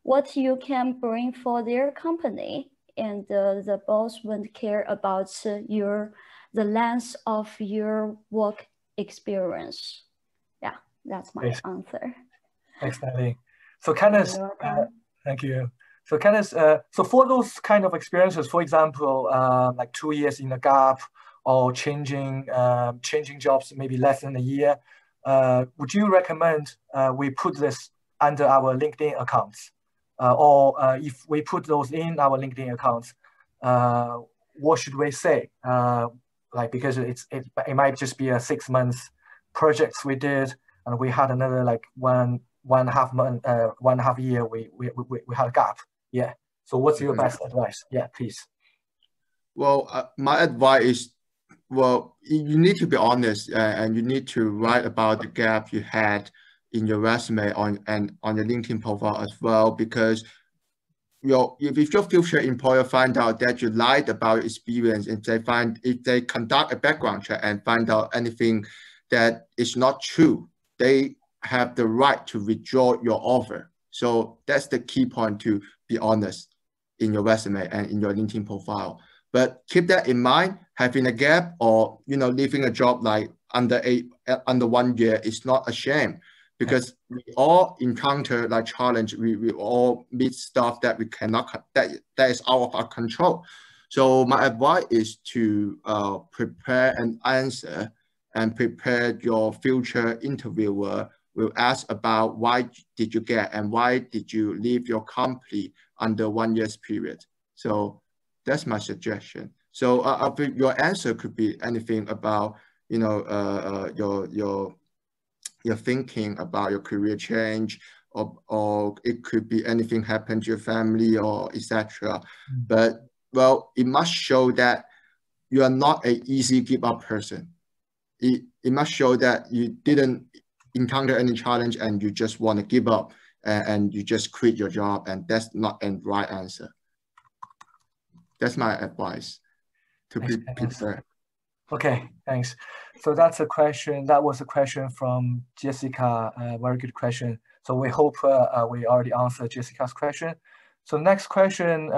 what you can bring for their company, and the boss won't care about the length of your work experience. Yeah, that's my answer. Thanks, Nelly. So Kenneth, thank you. So Kenneth, so for those kind of experiences, for example, like 2 years in a gap or changing jobs maybe less than a year, would you recommend we put this under our LinkedIn accounts? Or if we put those in our LinkedIn accounts, what should we say? Like, because it might just be a 6 months projects we did, and we had another like one and a half month, 1.5 year, we had a gap. Yeah. So what's your best advice? Yeah, please. Well, my advice is, well, you need to be honest, and you need to write about the gap you had in your resume and on your LinkedIn profile as well, because if your future employer find out that you lied about your experience, if they conduct a background check and find out anything that is not true, they have the right to withdraw your offer. So that's the key point, to be honest in your resume and in your LinkedIn profile. But keep that in mind. Having a gap or leaving a job like under 1 year is not a shame, because we all encounter like challenge. We all meet stuff that we cannot, that is out of our control. So my advice is to prepare an answer and prepare your future interviewer will ask about why did you get and why did you leave your company under 1 year's period. So that's my suggestion. So your answer could be anything about your thinking about your career change, or it could be anything happened to your family or etc. But well, it must show that you are not an easy give up person. It must show that you didn't encounter any challenge and you just want to give up and you just quit your job, and that's not a right answer. That's my advice, to be prepared. Okay, thanks. So that's a question. That was a question from Jessica. Very good question. So we hope we already answered Jessica's question. So next question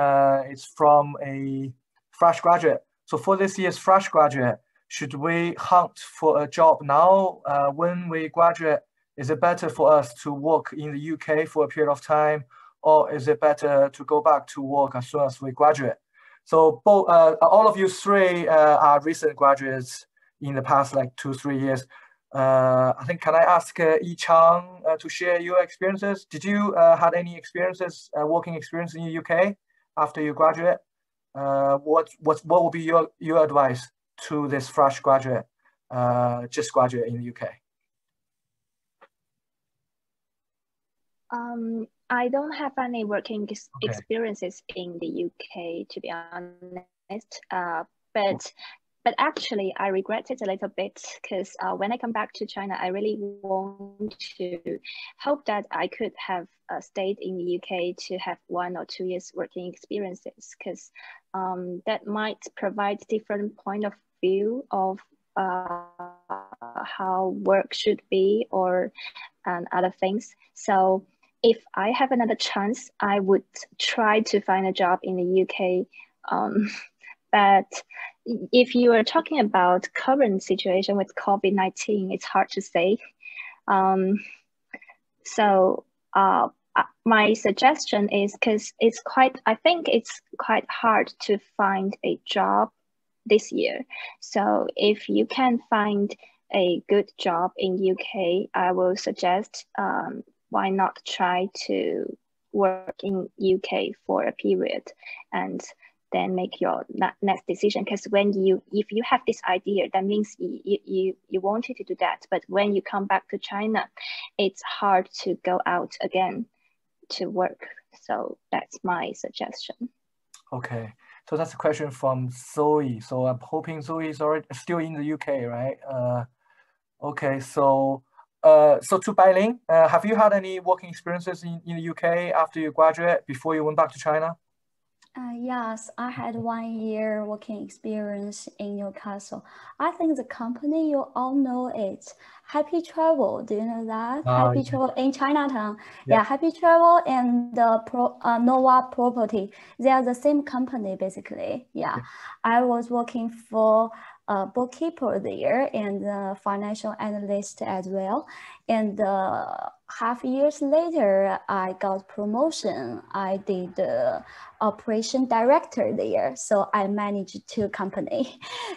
is from a fresh graduate. So for this year's fresh graduate, should we hunt for a job now when we graduate? Is it better for us to work in the UK for a period of time, or is it better to go back to work as soon as we graduate? So both, all of you three are recent graduates in the past like 2-3 years. I think, can I ask Yichang to share your experiences? Did you had any experiences, working experience in the UK after you graduate? What would be your advice to this fresh graduate, just graduate in the UK? I don't have any working experiences in the UK, to be honest. But actually, I regret it a little bit, because when I come back to China, I really want to hope that I could have stayed in the UK to have 1 or 2 years working experiences, because that might provide different point of view of how work should be and other things. So if I have another chance, I would try to find a job in the UK. But if you are talking about current situation with COVID-19, it's hard to say. So my suggestion is, because I think it's quite hard to find a job this year. So if you can find a good job in UK, I will suggest why not try to work in UK for a period and then make your next decision. Because if you have this idea, that means you wanted to do that. But when you come back to China, it's hard to go out again to work. So that's my suggestion. Okay. So that's a question from Zoe. So I'm hoping Zoe is still in the UK, right? Okay, so to Bailing, have you had any working experiences in the UK after you graduate, before you went back to China? Yes, I had 1 year working experience in Newcastle. I think the company, you all know it, Happy Travel. Do you know that? Happy Travel in Chinatown. Yeah, Happy Travel and Nova Property. They are the same company, basically. Yeah. I was working for bookkeeper there and financial analyst as well. And half years later, I got promotion. I did the operation director there. So I managed 2 companies.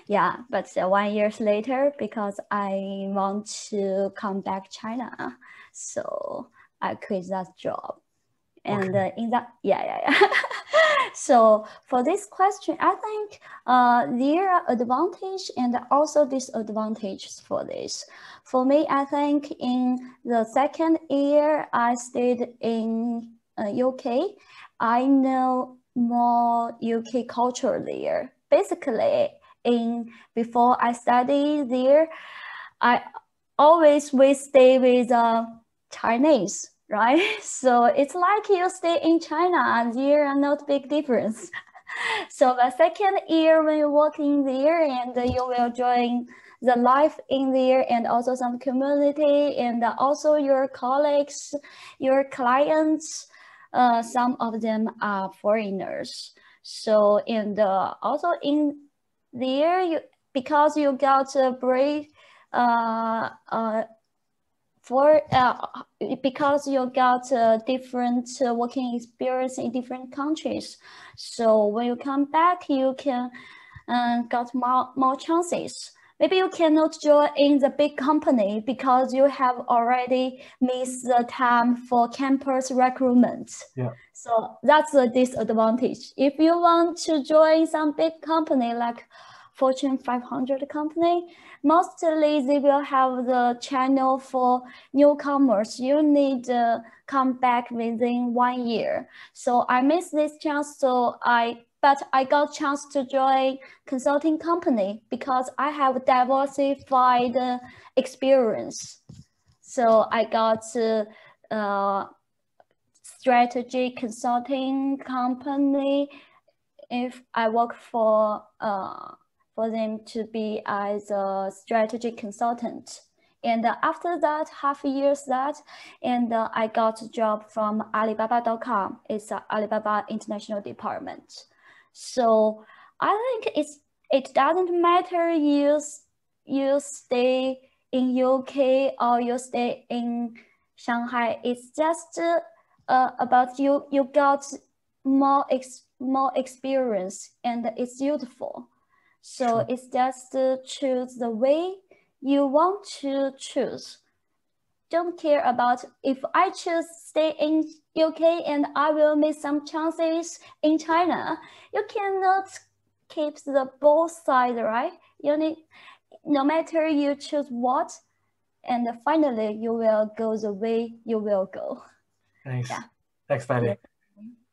Yeah, but 1 year later, because I want to come back China, so I quit that job. And in that, So for this question, I think there are advantages and also disadvantages for this. For me, I think in the second year, I stayed in UK. I know more UK culture there. Basically, before I studied there, I always will stay with Chinese. Right? So it's like you stay in China and there are not big difference. So the second year when you're working there and you will join the life in there and also some community and also your colleagues, your clients, some of them are foreigners. So, and also in there, because you got a break, because you got different working experience in different countries. So when you come back, you can got more chances. Maybe you cannot join in the big company because you have already missed the time for campus recruitment. Yeah. So that's the disadvantage. If you want to join some big company like Fortune 500 company, mostly they will have the channel for newcomers. You need to come back within 1 year. So I missed this chance. But I got chance to join consulting company because I have diversified experience. So I got strategic consulting company. If I work for them to be as a strategic consultant. And after that, half years and I got a job from Alibaba.com. It's Alibaba International Department. So I think it doesn't matter you stay in UK or you stay in Shanghai. It's just about you got more experience and it's useful. So sure. It's just choose the way you want to choose. Don't care about if I choose stay in UK and I will miss some chances in China. You cannot keep the both sides, right? You need, no matter you choose what, and finally you will go the way you will go. Nice. Yeah. Thanks, Fanny. Yeah.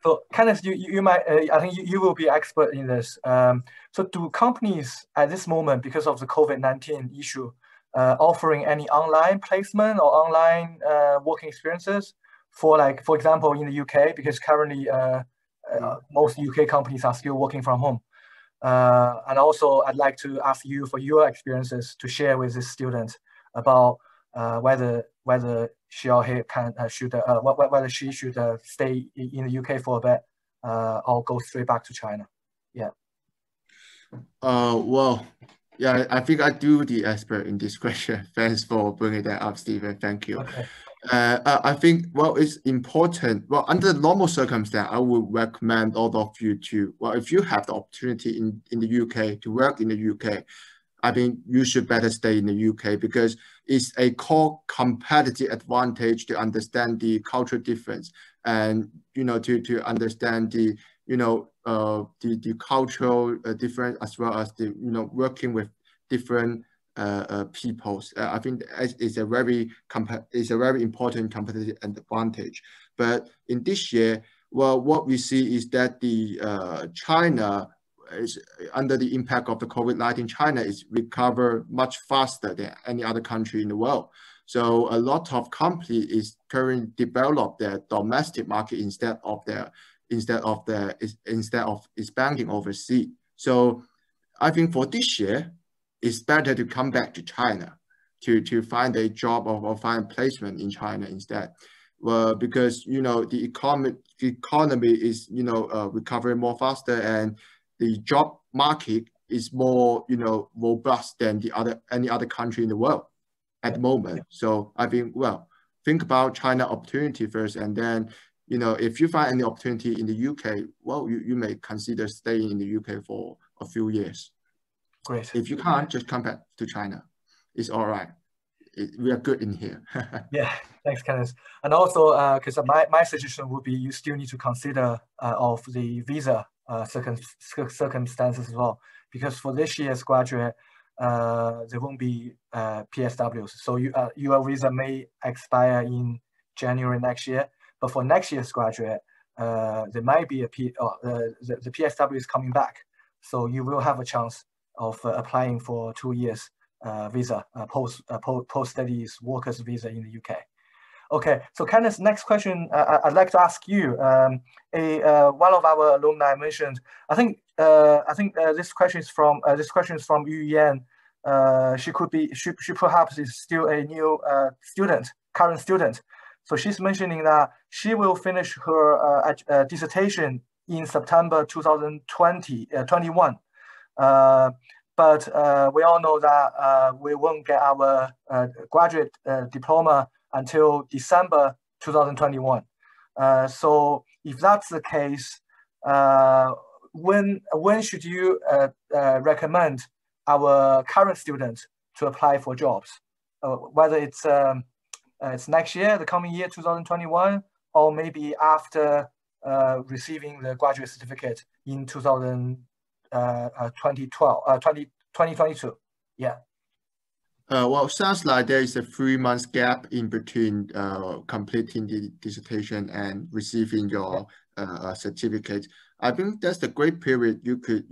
So, Kenneth, you might, I think you will be expert in this. So do companies at this moment, because of the COVID-19 issue, offering any online placement or online working experiences for example, in the UK, because currently most UK companies are still working from home. And also I'd like to ask you for your experiences to share with this student about whether she or he whether she should stay in the UK for a bit or go straight back to China. Yeah. Well, yeah, I think I do the expert in this question. Thanks for bringing that up, Stephen. Thank you. Okay. I think, well, it's important. Well, under normal circumstances, I would recommend all of you to, well, if you have the opportunity in the UK to work in the UK, I think you should better stay in the UK because it's a core competitive advantage to understand the cultural difference and, to understand the, the cultural difference as well as the, working with different peoples. I think it's a very important competitive advantage. But in this year, well, what we see is that the China is under the impact of the COVID-19. China is recover much faster than any other country in the world. So a lot of companies is currently develop their domestic market instead of expanding overseas. So I think for this year, it's better to come back to China to find a job or find placement in China instead. Well, because the economy is recovering more faster and the job market is more, robust than any other country in the world at the moment. So I think, well, think about China opportunity first, and then, if you find any opportunity in the UK, well, you may consider staying in the UK for a few years. Great. If you can't, just come back to China. It's all right. We are good in here. Yeah, thanks, Kenneth. And also, because my suggestion would be you still need to consider of the visa circumstances as well, because for this year's graduate, there won't be PSWs. So your visa may expire in January next year, but for next year's graduate, there might be the PSW is coming back. So you will have a chance of applying for 2 years visa, post-studies workers visa in the UK. Okay, so Kenneth, next question I'd like to ask you. One of our alumni mentioned, I think this question is from Yu Yan. She perhaps is still a new current student. So she's mentioning that she will finish her dissertation in September 2021. But we all know that we won't get our graduate diploma until December 2021. So if that's the case, when should you recommend our current students to apply for jobs? Whether it's next year, the coming year, 2021, or maybe after receiving the graduate certificate in 2022. Yeah. Well, sounds like there is a 3 months gap in between completing the dissertation and receiving your certificate. I think that's the great period you could,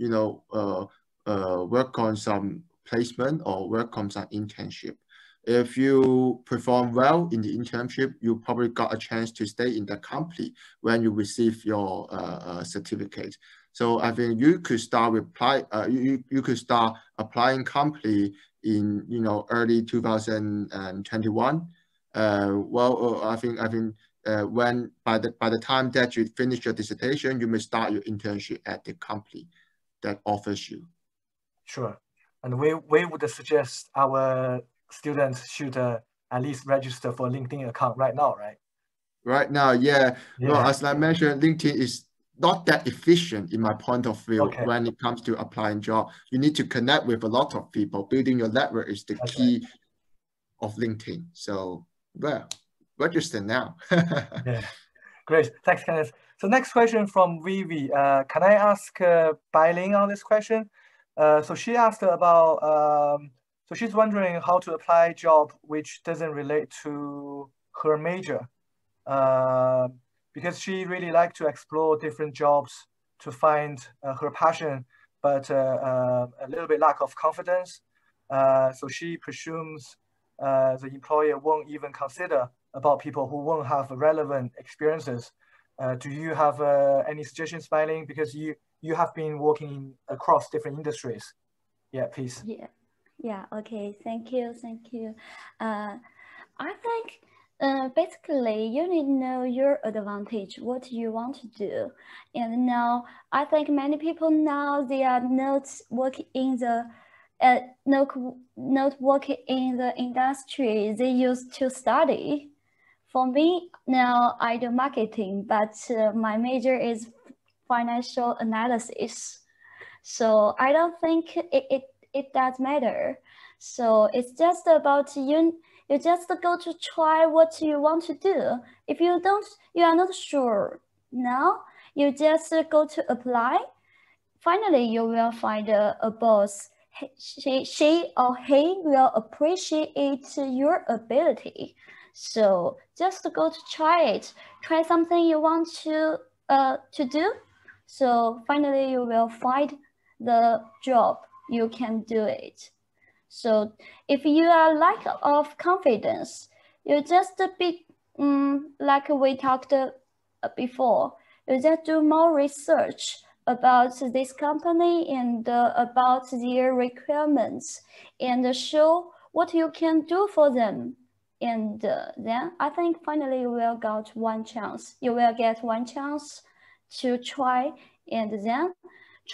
work on some placement or work on some internship. If you perform well in the internship, you probably got a chance to stay in the company when you receive your certificate. So I think you could start you could start applying company in early 2021. I think when by the time that you finish your dissertation, you may start your internship at the company that offers you. Sure, and we would suggest our students should at least register for a LinkedIn account right now, right? Right now, yeah. Well, as I mentioned, LinkedIn is not that efficient in my point of view when it comes to applying job. You need to connect with a lot of people. Building your network is the key of LinkedIn. So, well, register now. Yeah, great. Thanks, Kenneth. So next question from Vivi. Can I ask Bailing on this question? So she asked about, so she's wondering how to apply job which doesn't relate to her major. Because she really likes to explore different jobs to find her passion, but a little bit lack of confidence. So she presumes the employer won't even consider about people who won't have relevant experiences. Do you have any suggestions, Bailing? Because you have been working across different industries. Yeah, please. Yeah. Okay. Thank you. I think basically you need to know your advantage, what you want to do. And now I think many people now they are not working in the industry they used to study. For me now I do marketing, but my major is financial analysis. So I don't think it does matter. So it's just about you just go to try what you want to do. If you are not sure now, you just go to apply. Finally, you will find a boss. She or he will appreciate your ability. So just go to try something you want to do. So finally, you will find the job. You can do it. So if you are lack of confidence, you just be like we talked before, you just do more research about this company and about their requirements and show what you can do for them. And then I think finally you will get one chance. You will get one chance to try and then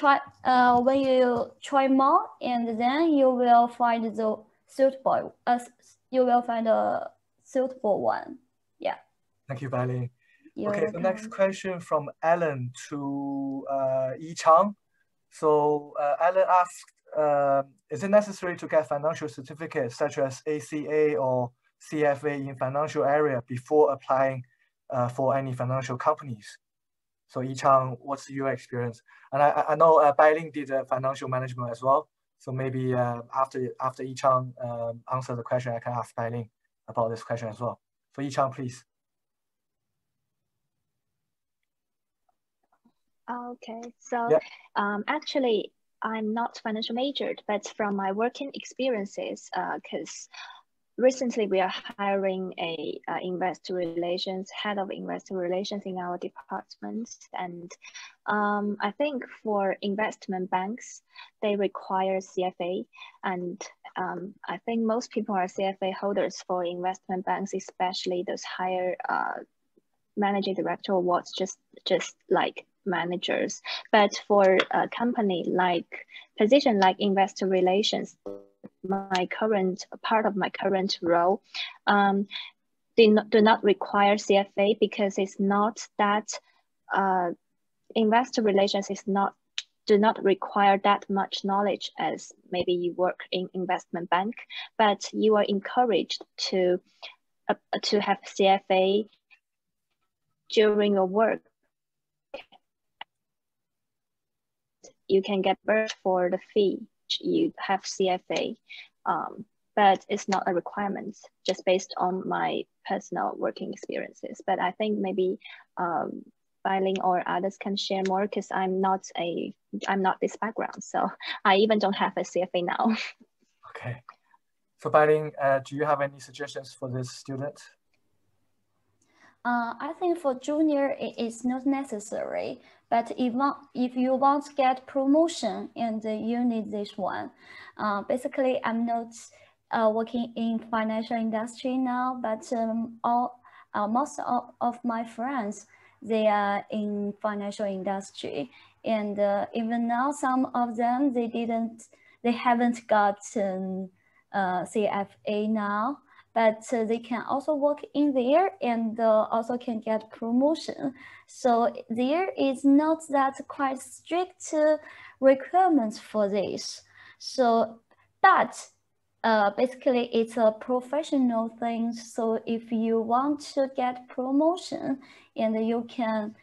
when you try more, and then you will find the suitable. You will find a suitable one. Yeah. Thank you, Bailin. Okay, welcome. so next question from Alan to Yichang. So Alan asked, is it necessary to get financial certificates such as ACA or CFA in financial area before applying for any financial companies? So Yichang, what's your experience? And I know Bailin did financial management as well. So maybe after Yichang answer the question, I can ask Bailin about this question as well. So Yichang, please. Okay, so yeah. Actually, I'm not financial majored, but from my working experiences, because recently we are hiring a head of investor relations in our department, and I think for investment banks, they require CFA, and I think most people are CFA holders for investment banks, especially those higher managing director awards, just like managers. But for a company like position like investor relations, part of my current role do not require CFA, because it's not that investor relations do not require that much knowledge as maybe you work in investment bank, but you are encouraged to have CFA during your work. You can get burst for the fee. You have CFA, but it's not a requirement, just based on my personal working experiences. But I think maybe Bailin or others can share more, because I'm not this background, so I even don't have a CFA now. Okay, so Bailin, do you have any suggestions for this student? I think for junior, it is not necessary. But if you want to get promotion and you need this one, basically I'm not working in financial industry now, but most of my friends, they are in financial industry, and even now some of them they haven't gotten CFA now. But they can also work in there and also can get promotion. So there is not that quite strict requirements for this. So, but basically it's a professional thing. So if you want to get promotion, and you can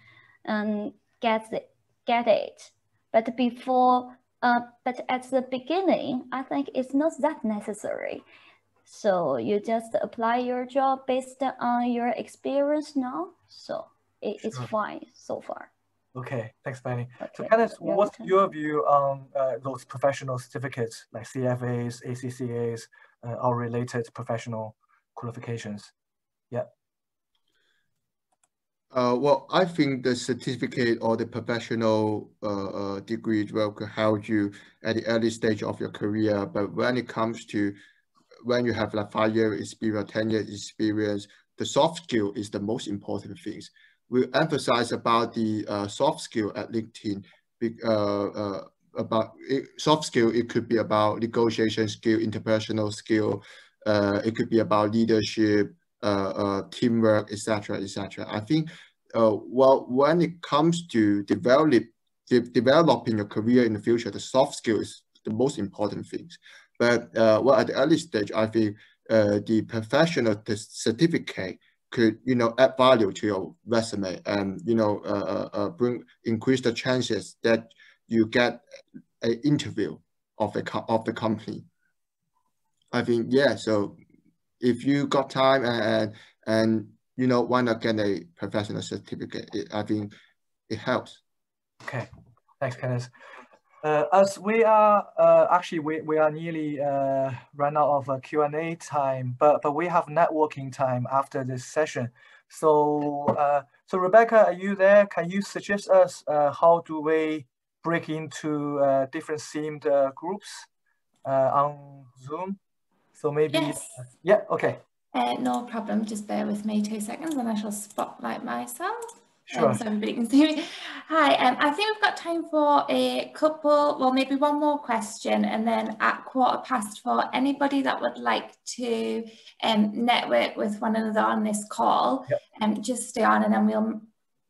get it. But but at the beginning, I think it's not that necessary. So you just apply your job based on your experience now. So it's fine so far. Okay, thanks, Bailin. Okay. So Kenneth, what's your view on those professional certificates like CFAs, ACCAs, or related professional qualifications? Yeah. Well, I think the certificate or the professional degree will help you at the early stage of your career. But when it comes to when you have like 5 years experience, 10 years experience, the soft skill is the most important things. We emphasize about the soft skill at LinkedIn. About soft skill, it could be about negotiation skill, interpersonal skill. It could be about leadership, teamwork, etc., etc. I think, well, when it comes to developing your career in the future, the soft skill is the most important things. But well, at the early stage, I think the professional certificate could, add value to your resume and, increase the chances that you get an interview of the company. I think, yeah. So if you got time and why not get a professional certificate? I think it helps. Okay, thanks, Kenneth. As we are actually we are nearly run out of Q&A time, but we have networking time after this session. So so Rebecca, are you there? Can you suggest us how do we break into different themed groups on Zoom? So maybe yeah, okay. No problem. Just bear with me 2 seconds, and I shall spotlight myself. Sure. So everybody can see me. Hi, I think we've got time for a couple, well, maybe one more question, and then at 4:15, anybody that would like to network with one another on this call, just stay on, and then we'll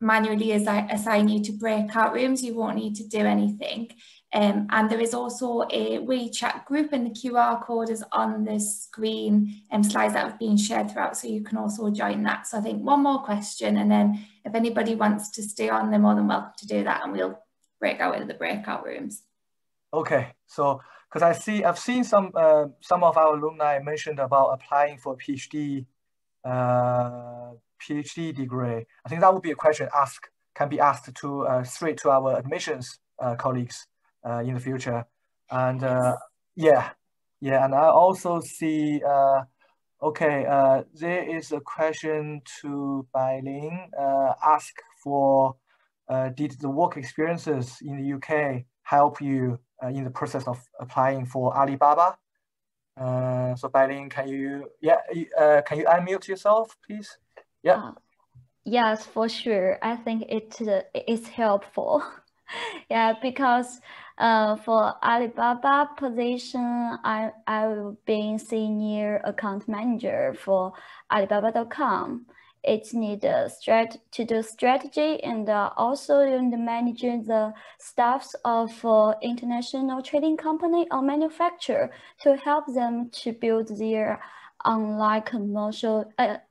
manually assign you to breakout rooms. You won't need to do anything. And there is also a WeChat group, and the QR code is on the screen and slides that have been shared throughout, so you can also join that. So I think one more question, and then if anybody wants to stay on, they're more than welcome to do that, and we'll break out into the breakout rooms. Okay, so because I've seen some of our alumni mentioned about applying for PhD degree. I think that would be a question can be asked to straight to our admissions colleagues in the future. And and I also see there is a question to Bailing, ask for did the work experiences in the UK help you in the process of applying for Alibaba? So Bailing, can you unmute yourself, please? Yeah. Yes, for sure. I think it is helpful. Yeah, because for Alibaba position, I've been senior account manager for Alibaba.com. It needs to do strategy and also managing the staffs of international trading company or manufacturer to help them to build their online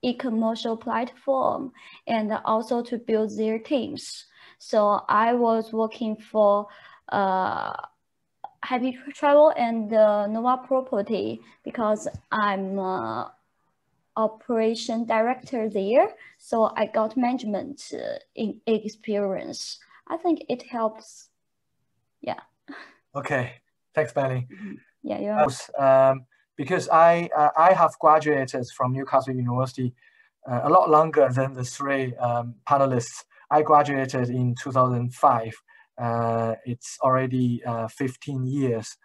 e-commercial platform, and also to build their teams. So I was working for Happy Travel and Nova Property because I'm operation director there. So I got management experience. I think it helps. Yeah. Okay. Thanks, Bailing. Yeah. Because I have graduated from Newcastle University a lot longer than the three panelists. I graduated in 2005. It's already 15 years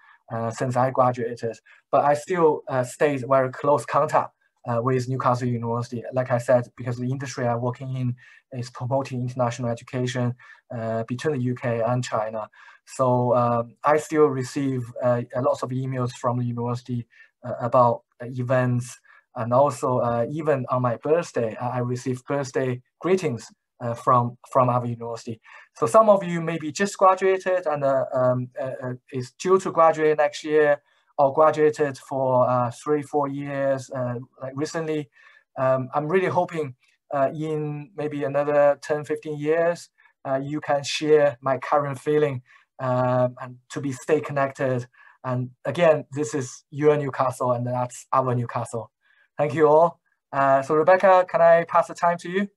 since I graduated, but I still stayed very close contact with Newcastle University. Like I said, because the industry I'm working in is promoting international education between the UK and China. So I still receive lots of emails from the university about events, and also even on my birthday, I receive birthday greetings from our university. So some of you maybe just graduated and is due to graduate next year, or graduated for 3-4 years like recently. I'm really hoping in maybe another 10-15 years, you can share my current feeling and to stay connected. And again, this is your Newcastle, and that's our Newcastle. Thank you all. So Rebecca, can I pass the time to you?